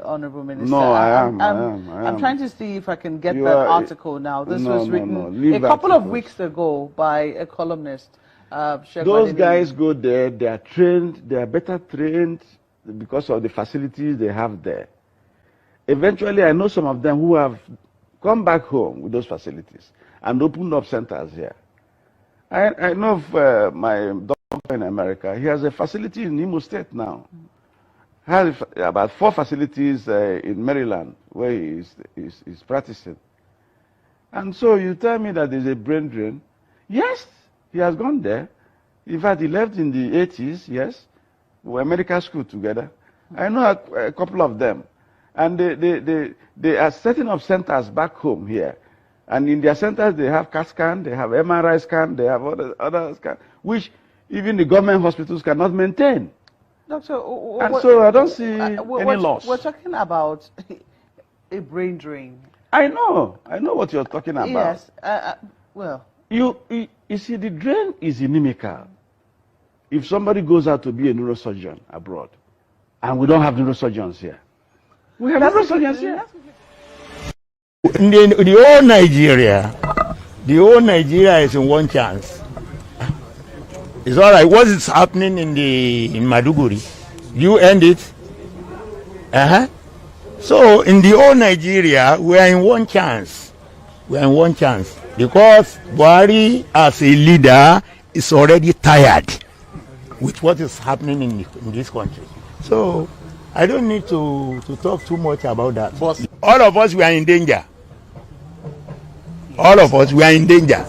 Honorable Minister. No, I am. I'm trying to see if I can get that article now. This was written a couple of weeks ago by a columnist. Those guys go there, they are trained, they are better trained because of the facilities they have there. Eventually, I know some of them who have come back home with those facilities and opened up centers here. I know of my doctor in America. He has a facility in Imo State now. Has about 4 facilities in Maryland where he is practicing. And so you tell me that there's a brain drain. Yes, he has gone there. In fact, he left in the 80s, yes. We were medical school together. I know a couple of them. And they are setting up centers back home here. And in their centers, they have CAT scan, they have MRI scan, they have other scan, which even the government hospitals cannot maintain. Doctor, and so I don't see any loss. We're talking about a brain drain. I know what you're talking about. Yes, well. You see, the drain is inimical. If somebody goes out to be a neurosurgeon abroad, and we don't have neurosurgeons here. We have neurosurgeons here. The whole Nigeria is in one chance. It's all right. What is happening in Maduguri? You end it. So in the whole Nigeria, we are in one chance. We are in one chance because Buhari, as a leader, is already tired with what is happening in this country. So I don't need to talk too much about that. But all of us, we are in danger. All of us, we are in danger.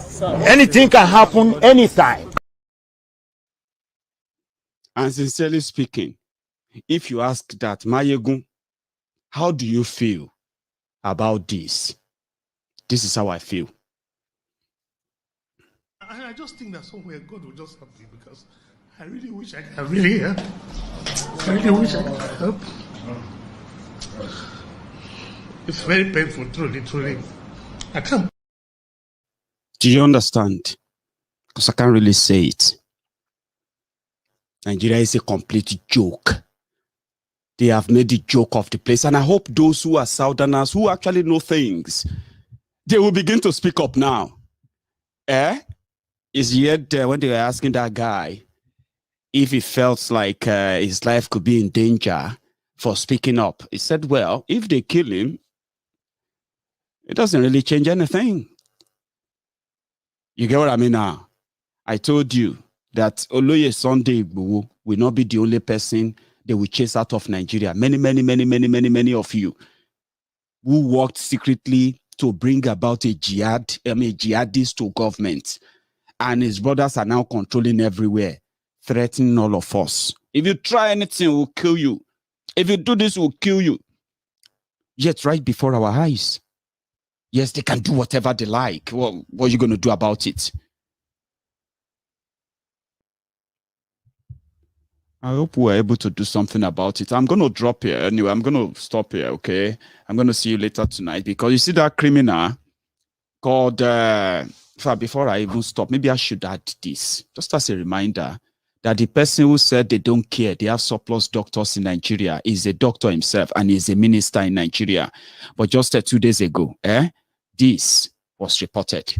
Anything can happen anytime. And sincerely speaking, if you ask that, Mayegun, how do you feel about this? This is how I feel. I just think that somewhere God will just help me because I really wish I could really help. I really wish I could help. It's very painful, truly. I can't. Do you understand? Because I can't really say it. Nigeria is a complete joke. They have made the joke of the place. And I hope those who are Southerners, who actually know things, they will begin to speak up now. Is yet when they were asking that guy if he felt like his life could be in danger for speaking up. He said, well, if they kill him, it doesn't really change anything. You get what I mean now? I told you that Oloye Sunday Igboho will not be the only person they will chase out of Nigeria. Many of you who worked secretly to bring about a jihadist to government. And his brothers are now controlling everywhere, threatening all of us. If you try anything, we'll kill you. If you do this, we'll kill you. Yet right before our eyes. Yes, they can do whatever they like. Well, what are you going to do about it? I hope we're able to do something about it. I'm going to drop here. Anyway, I'm going to stop here, okay? I'm going to see you later tonight because you see that criminal called... before I even stop, maybe I should add this, just as a reminder, that the person who said they don't care, they have surplus doctors in Nigeria, is a doctor himself and is a minister in Nigeria. But just 2 days ago, this was reported.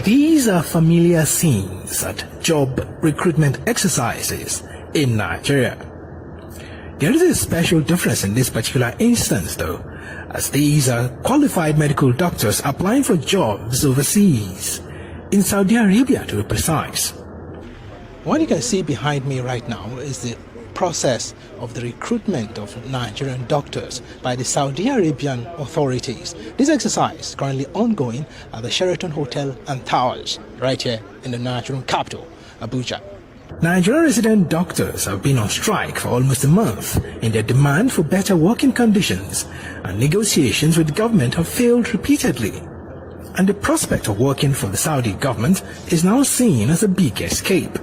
These are familiar scenes at job recruitment exercises in Nigeria. There is a special difference in this particular instance, though, as these are qualified medical doctors applying for jobs overseas, in Saudi Arabia to be precise. What you can see behind me right now is the process of the recruitment of Nigerian doctors by the Saudi Arabian authorities. This exercise is currently ongoing at the Sheraton Hotel and Towers, right here in the Nigerian capital, Abuja. Nigerian resident doctors have been on strike for almost a month in their demand for better working conditions, and negotiations with the government have failed repeatedly. and the prospect of working for the Saudi government is now seen as a big escape.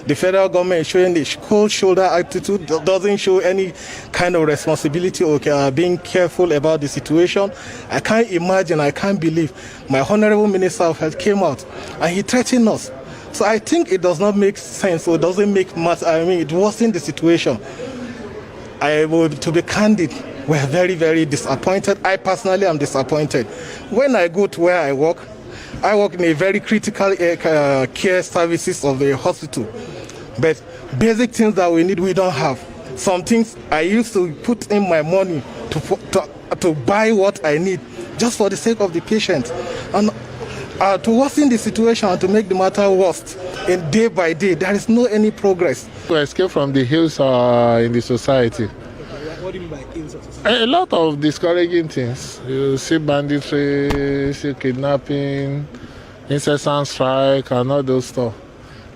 The federal government is showing the cold shoulder attitude, doesn't show any kind of responsibility or being careful about the situation. I can't imagine, I can't believe my Honorable Minister of Health came out and he threatened us. So I think it does not make sense or doesn't make much. I mean, it wasn't the situation. To be candid, we're very, very disappointed. I personally am disappointed. When I go to where I work in a very critical care services of the hospital. But basic things that we need, we don't have. Some things I used to put in my money to buy what I need, just for the sake of the patient. And to worsen the situation and to make the matter worse, and day by day, there is no any progress. To escape from the hills in the society. What do you mean by hills of society? A lot of discouraging things. You see banditry, see kidnapping, incessant strike, and all those stuff.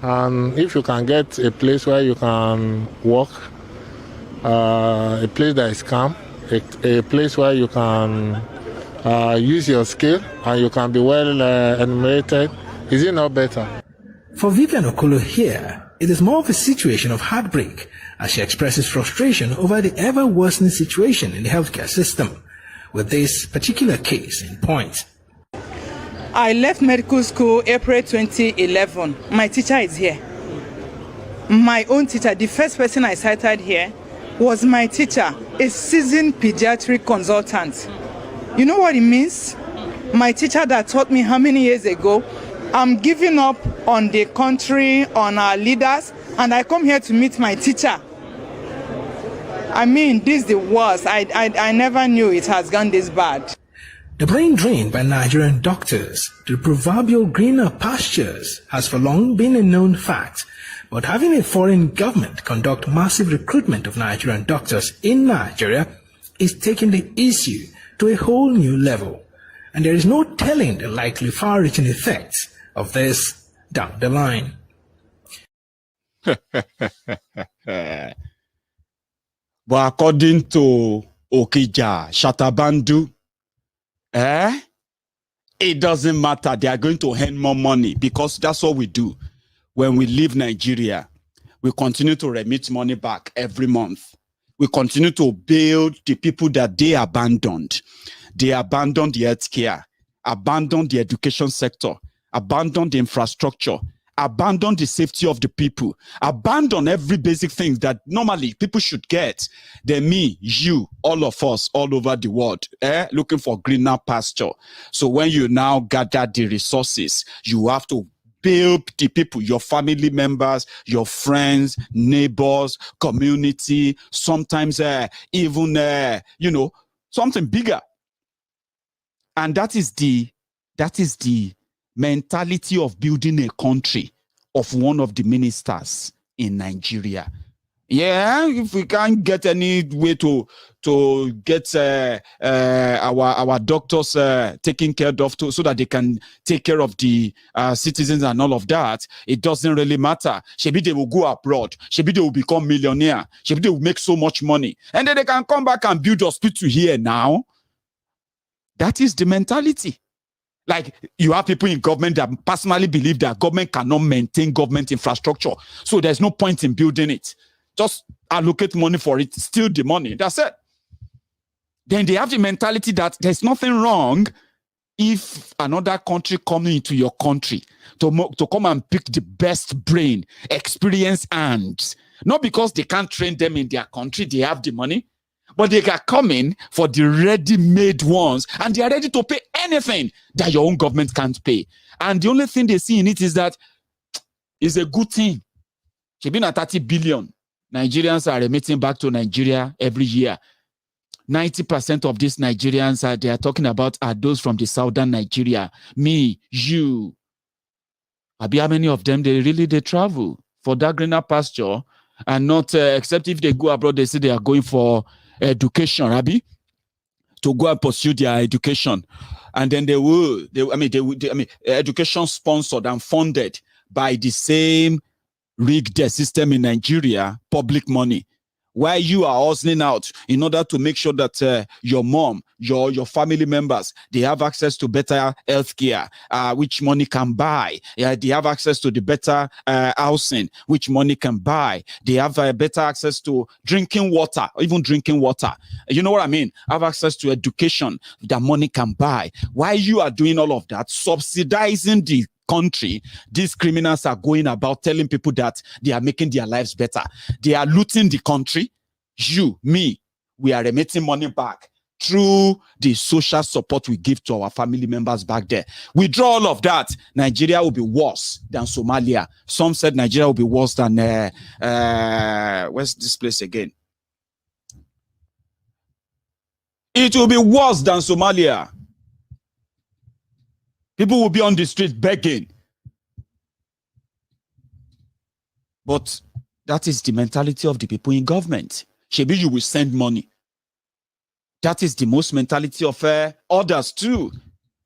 And if you can get a place where you can walk, a place that is calm, a place where you can use your skill and you can be well enumerated, is it not better? For Vivian Okolo here, it is more of a situation of heartbreak as she expresses frustration over the ever-worsening situation in the healthcare system, with this particular case in point. I left medical school April 2011. My teacher is here. My own teacher, the first person I cited here, was my teacher, a seasoned pediatric consultant. You know what it means? My teacher that taught me how many years ago, I'm giving up on the country, on our leaders, and I come here to meet my teacher. I mean, this is the worst. I never knew it has gone this bad. The brain drain by Nigerian doctors to the proverbial greener pastures has for long been a known fact, but having a foreign government conduct massive recruitment of Nigerian doctors in Nigeria is taking the issue to a whole new level, and there is no telling the likely far-reaching effects of this down the line. But according to Okija Shatabandu, it doesn't matter. They are going to earn more money because that's what we do. When we leave Nigeria, we continue to remit money back every month. We continue to build the people that they abandoned. They abandoned the healthcare, abandoned the education sector, abandoned the infrastructure, abandon the safety of the people, abandon every basic thing that normally people should get. Then me, you, all of us, all over the world, looking for greener pasture. So when you now gather the resources, you have to build the people, your family members, your friends, neighbors, community, sometimes even, something bigger. And that is the mentality of building a country of one of the ministers in Nigeria. Yeah, if we can't get any way to get our doctors taken care of so that they can take care of the citizens and all of that, it doesn't really matter. Maybe they will go abroad. Maybe they will become millionaire. Maybe they will make so much money. And then they can come back and build hospital here now. That is the mentality. Like, you have people in government that personally believe that government cannot maintain government infrastructure. So there's no point in building it. Just allocate money for it, steal the money. That's it. Then they have the mentality that there's nothing wrong if another country comes into your country to come and pick the best brain, experience hands. Not because they can't train them in their country, they have the money. But they are coming for the ready-made ones, and they are ready to pay anything that your own government can't pay. And the only thing they see in it is that it's a good thing. She's been at 30 billion. Nigerians are remitting back to Nigeria every year. 90% of these Nigerians they are talking about are those from the southern Nigeria. Me, you. Abi, how many of them they travel for that greener pasture, and not except if they go abroad, they say they are going for education, Rabbi, to go and pursue their education, and then they will education sponsored and funded by the same rigged system in Nigeria, public money. While you are hustling out in order to make sure that your mom, your family members, they have access to better healthcare, which money can buy. They have access to the better housing, which money can buy. They have better access to drinking water, even drinking water. You know what I mean? Have access to education that money can buy. While you are doing all of that, subsidizing the country, these criminals are going about telling people that they are making their lives better. They are looting the country. You, me, we are remitting money back through the social support we give to our family members back there. Withdraw all of that, Nigeria will be worse than Somalia. Some said Nigeria will be worse than where's this place again? It will be worse than Somalia. People will be on the street begging. But that is the mentality of the people in government. Maybe you will send money. That is the most mentality of others too.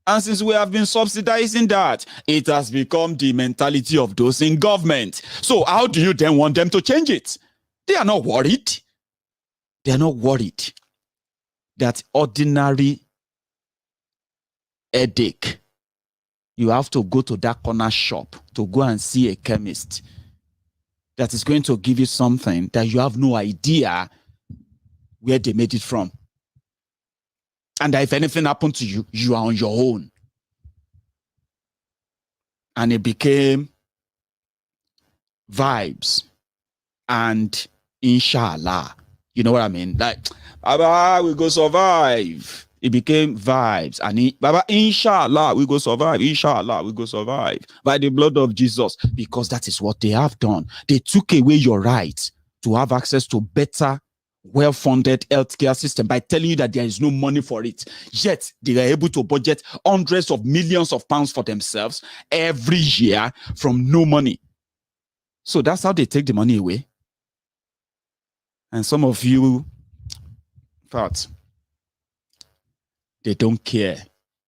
And since we have been subsidizing that, it has become the mentality of those in government. So how do you then want them to change it? They are not worried. They are not worried that ordinary headache, you have to go to that corner shop to go and see a chemist that is going to give you something that you have no idea where they made it from. And that if anything happened to you, you are on your own. And it became vibes and inshallah. You know what I mean? Like, Baba, we go survive. It became vibes. And Baba, inshallah, we go survive. Inshallah, we go survive. By the blood of Jesus. Because that is what they have done. They took away your right to have access to better, well-funded healthcare system by telling you that there is no money for it. Yet, they are able to budget hundreds of millions of pounds for themselves every year from no money. So that's how they take the money away. And some of you thought, they don't care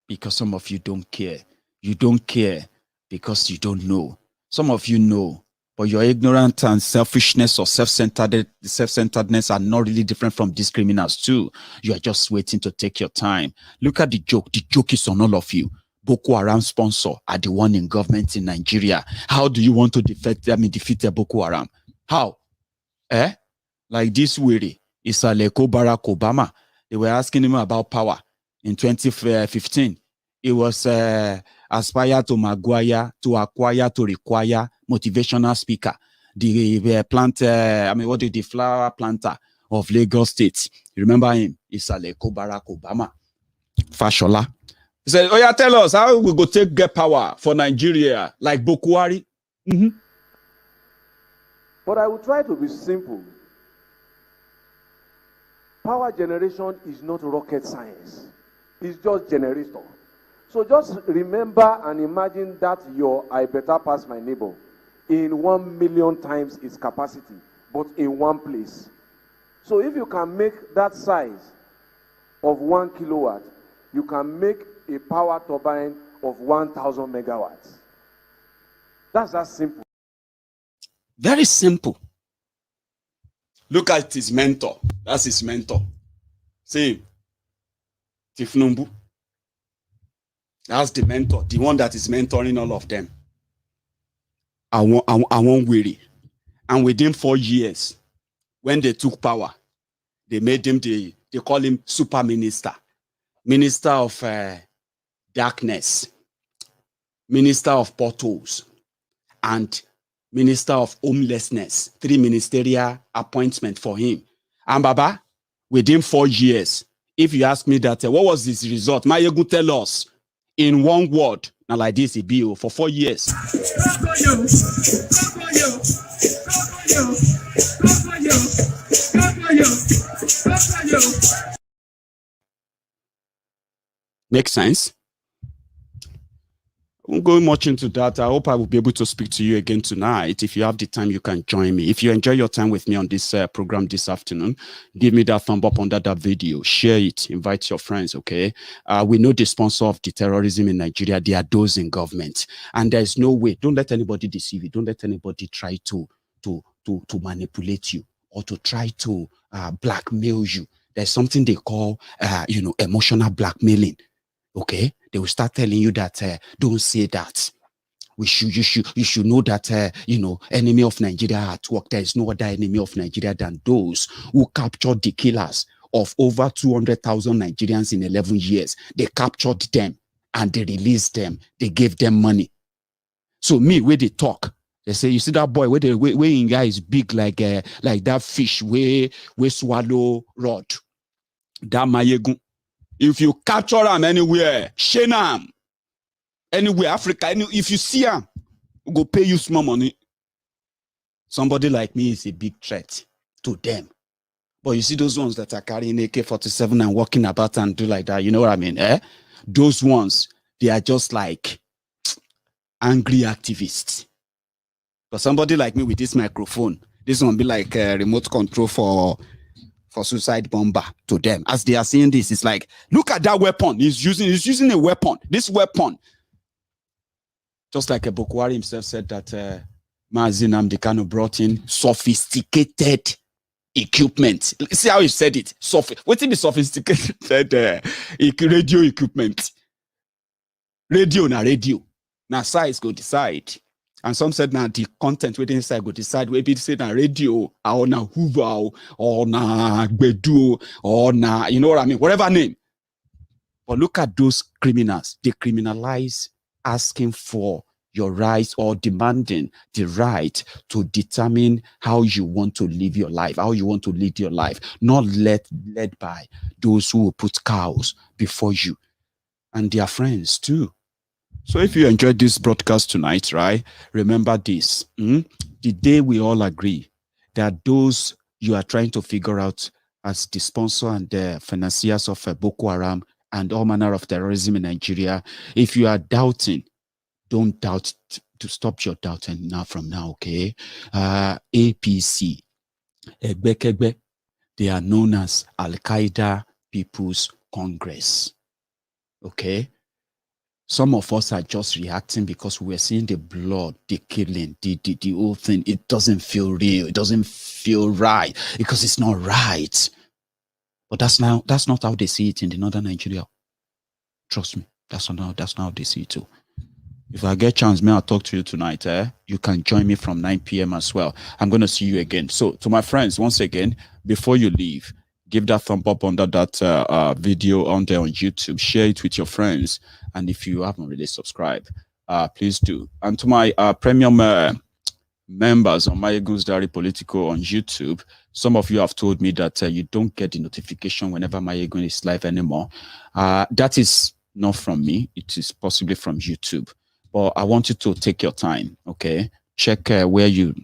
because some of you don't care. You don't care because you don't know. Some of you know, but your ignorance and selfishness or self-centeredness are not really different from these criminals too. You are just waiting to take your time. Look at the joke. The joke is on all of you. Boko Haram sponsor are the one in government in Nigeria. How do you want to defeat Boko Haram? How? Like this weary, Isaleko Barack Obama. They were asking him about power. In 2015, it was aspire to acquire, to require motivational speaker. The the flower planter of Lagos State. You remember him? Isaleko Barack Obama. Fashola. He said, oh yeah, tell us how we go get power for Nigeria, like Boko Haram. But I will try to be simple. Power generation is not rocket science. It's just generator. So just remember and imagine that your I better pass my neighbor in 1 million times its capacity, but in one place. So if you can make that size of 1 kilowatt, you can make a power turbine of 1,000 megawatts. That's that simple. Very simple. Look at his mentor. That's his mentor. See, Tifnumbu. That's the mentor, the one that is mentoring all of them. I won't weary. And within 4 years, when they took power, they made him they call him super minister. Minister of darkness, minister of potholes, and minister of homelessness. 3 ministerial appointments for him. And Baba, within 4 years, if you ask me that, what was this result? Mayegu tell us in one word. Now like this, it be for 4 years. Makes sense? I won't go much into that. I hope I will be able to speak to you again tonight. If you have the time, you can join me. If you enjoy your time with me on this program this afternoon, give me that thumb up under that video. Share it. Invite your friends, okay? We know the sponsor of the terrorism in Nigeria. They are those in government. And there is no way. Don't let anybody deceive you. Don't let anybody try to manipulate you or to try to blackmail you. There's something they call, emotional blackmailing. Okay, they will start telling you that don't say that. You should know that enemy of Nigeria at work. There is no other enemy of Nigeria than those who captured the killers of over 200,000 Nigerians in 11 years. They captured them and they released them. They gave them money. So where they talk, they say, you see that boy where in guy is big like that fish where swallow rod. That Mayegun. If you capture him anywhere, shame him. Anywhere, Africa, if you see him, we'll go pay you small money. Somebody like me is a big threat to them. But you see those ones that are carrying AK-47 and walking about and do like that, you know what I mean? Those ones, they are just like angry activists. But somebody like me with this microphone, this one be like a remote control for suicide bomber to them. As they are saying this, it's like, look at that weapon. He's using a weapon. This weapon. Just like a Bokwari himself said that Mazi Nnamdi Kanu brought in sophisticated equipment. See how he said it? What's the sophisticated radio equipment? Radio. Now size go decide. And some said now the content within inside go decide. Maybe say na radio or na Hoover or na Gbedu or na, you know what I mean? Whatever name. But look at those criminals. They criminalize asking for your rights or demanding the right to determine how you want to live your life, how you want to lead your life, not led by those who will put cows before you and their friends too. So if you enjoyed this broadcast tonight, right, remember this. The day we all agree that those you are trying to figure out as the sponsor and the financiers of Boko Haram and all manner of terrorism in Nigeria, if you are doubting, don't doubt. To stop your doubting now from now, okay? APC, Egbekegbe, they are known as Al-Qaeda People's Congress, okay? Some of us are just reacting because we're seeing the blood, the killing, the whole thing. It doesn't feel real. It doesn't feel right because it's not right. But that's not how they see it in the northern Nigeria. Trust me, that's not how they see it too. If I get a chance, may I talk to you tonight? You can join me from 9 p.m. as well. I'm going to see you again. So to my friends, once again, before you leave, give that thumb up under that video on there on YouTube. Share it with your friends. And if you haven't really subscribed, please do. And to my premium members on Mayegun's Diary Political on YouTube, some of you have told me that you don't get the notification whenever Mayegun is live anymore. That is not from me. It is possibly from YouTube. But I want you to take your time, okay? Check where you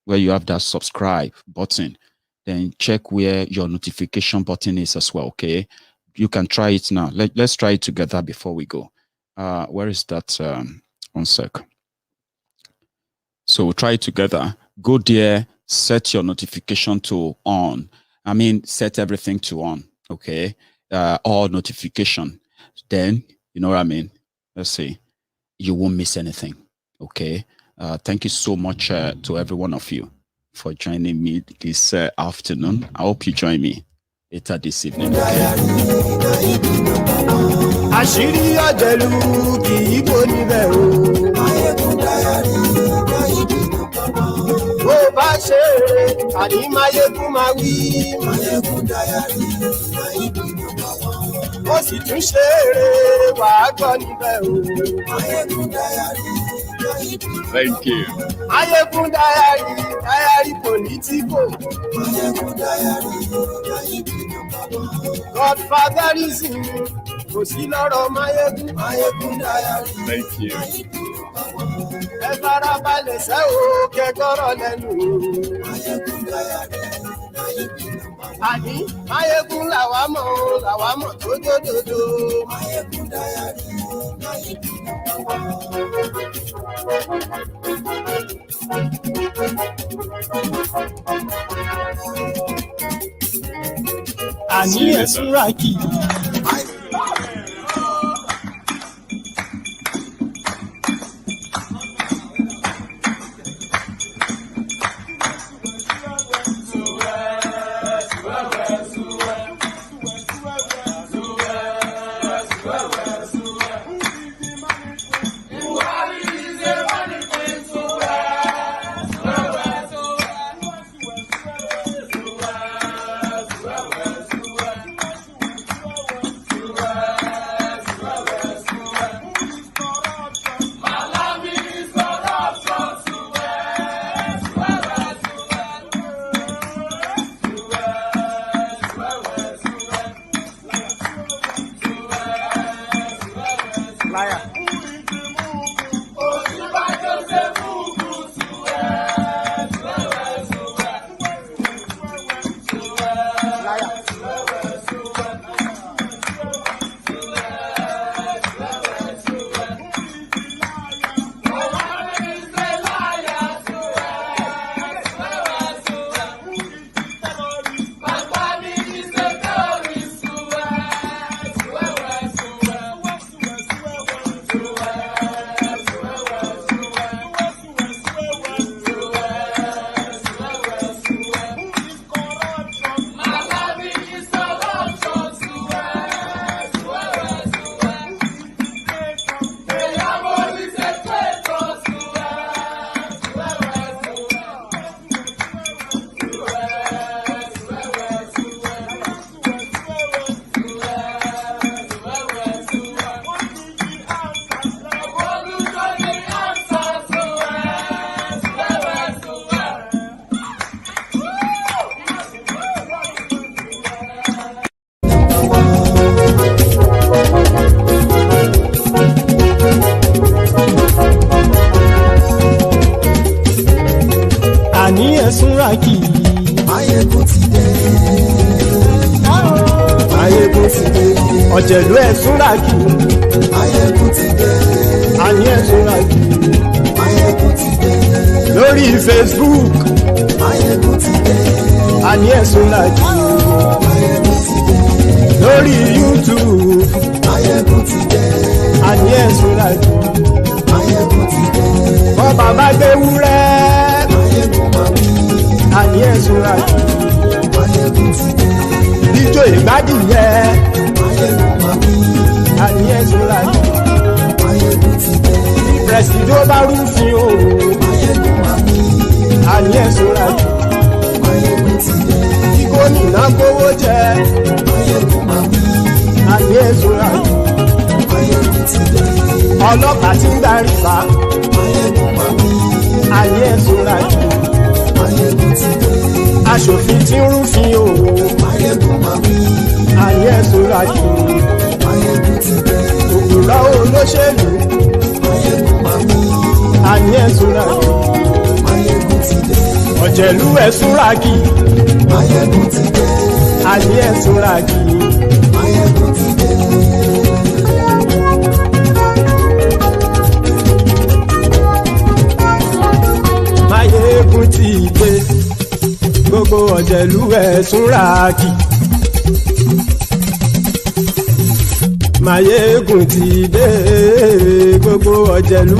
have that subscribe button. Then check where your notification button is as well, okay? You can try it now. Let's try it together before we go. Where is that? 1 sec. So we'll try it together. Go there, set your notification to on. I mean, set everything to on, okay? All notification. Then, you know what I mean? Let's see. You won't miss anything, okay? Thank you so much to every one of you for joining me this afternoon. I hope you join me later this evening. Ó sì tún ṣe eré wàá gbọ́ níbẹ̀ o. Mayegun Diary. Thank you. Mayegun Diary, Diary Political. Mayegun Diary. Godfatherism kò sí lọ́rọ̀ Mayegun. Mayegun Diary. Thank you. Ẹ farabalẹ̀ sẹ́ o kẹ́kọ̀rọ̀ lẹ́nu o. Mayegun Diary. Àní Mayegun làwa mọ̀ tó dòdòdò. Mayegun Diary. Àní ẹ̀ súnra kì í. súrákì. Máyégún ti dé. Máyégún ti dé. Ọ̀jẹ̀lú ẹ̀ súrákì. Máyégún ti dé. Àní ẹ̀ súrákì. Máyégún ti dé. Lórí Facebook. Máyégún ti dé. Àní ẹ̀ súrákì. Máyégún ti dé. Lórí YouTube. Máyégún ti dé. Àní ẹ̀ súrákì. Máyégún ti dé. Bọ́ bàbá gbé wúrẹ́. Máyégún máa wí. Àní ẹ̀ súrákì. Máyégún ti dé. Ijó ìgbádùn yẹ. Máyégún máa wí. Àní ẹ̀ súrákì. Máyégún ti dé. Pẹ̀sìdó bá rúfin o. Máyégún máa wí. Àní ẹ̀ súrákì. Máyégún ti dé. Kí gómìnà gbówó jẹ. Máyégún máa wí. Àní ẹ̀ súrákì. Máyégún ti dé. Ọlọ́pàá tí ń darí bá. Máyégún máa wí. Àní ẹ̀ súrákì. Máyégún ti dé. Aṣòfin tí ń rúfin o. Máyégún máa wí. Àní ẹ̀ súrákì. Máyégún ti dé. Òkúra olóṣèlú. Máyégún máa wí. Àní ẹ̀ súrákì. Máyégún ti dé. Ọ̀jẹ̀lú ẹ̀ súrákì. Máyégún ti dé. Àní ẹ̀ súrákì. Máyégún ti dé. Máyégún ti dé. Gbogbo ọ̀jẹ̀lú ẹ̀ súrákì. Máyégún ti dé. Gbogbo ọ̀jẹ̀lú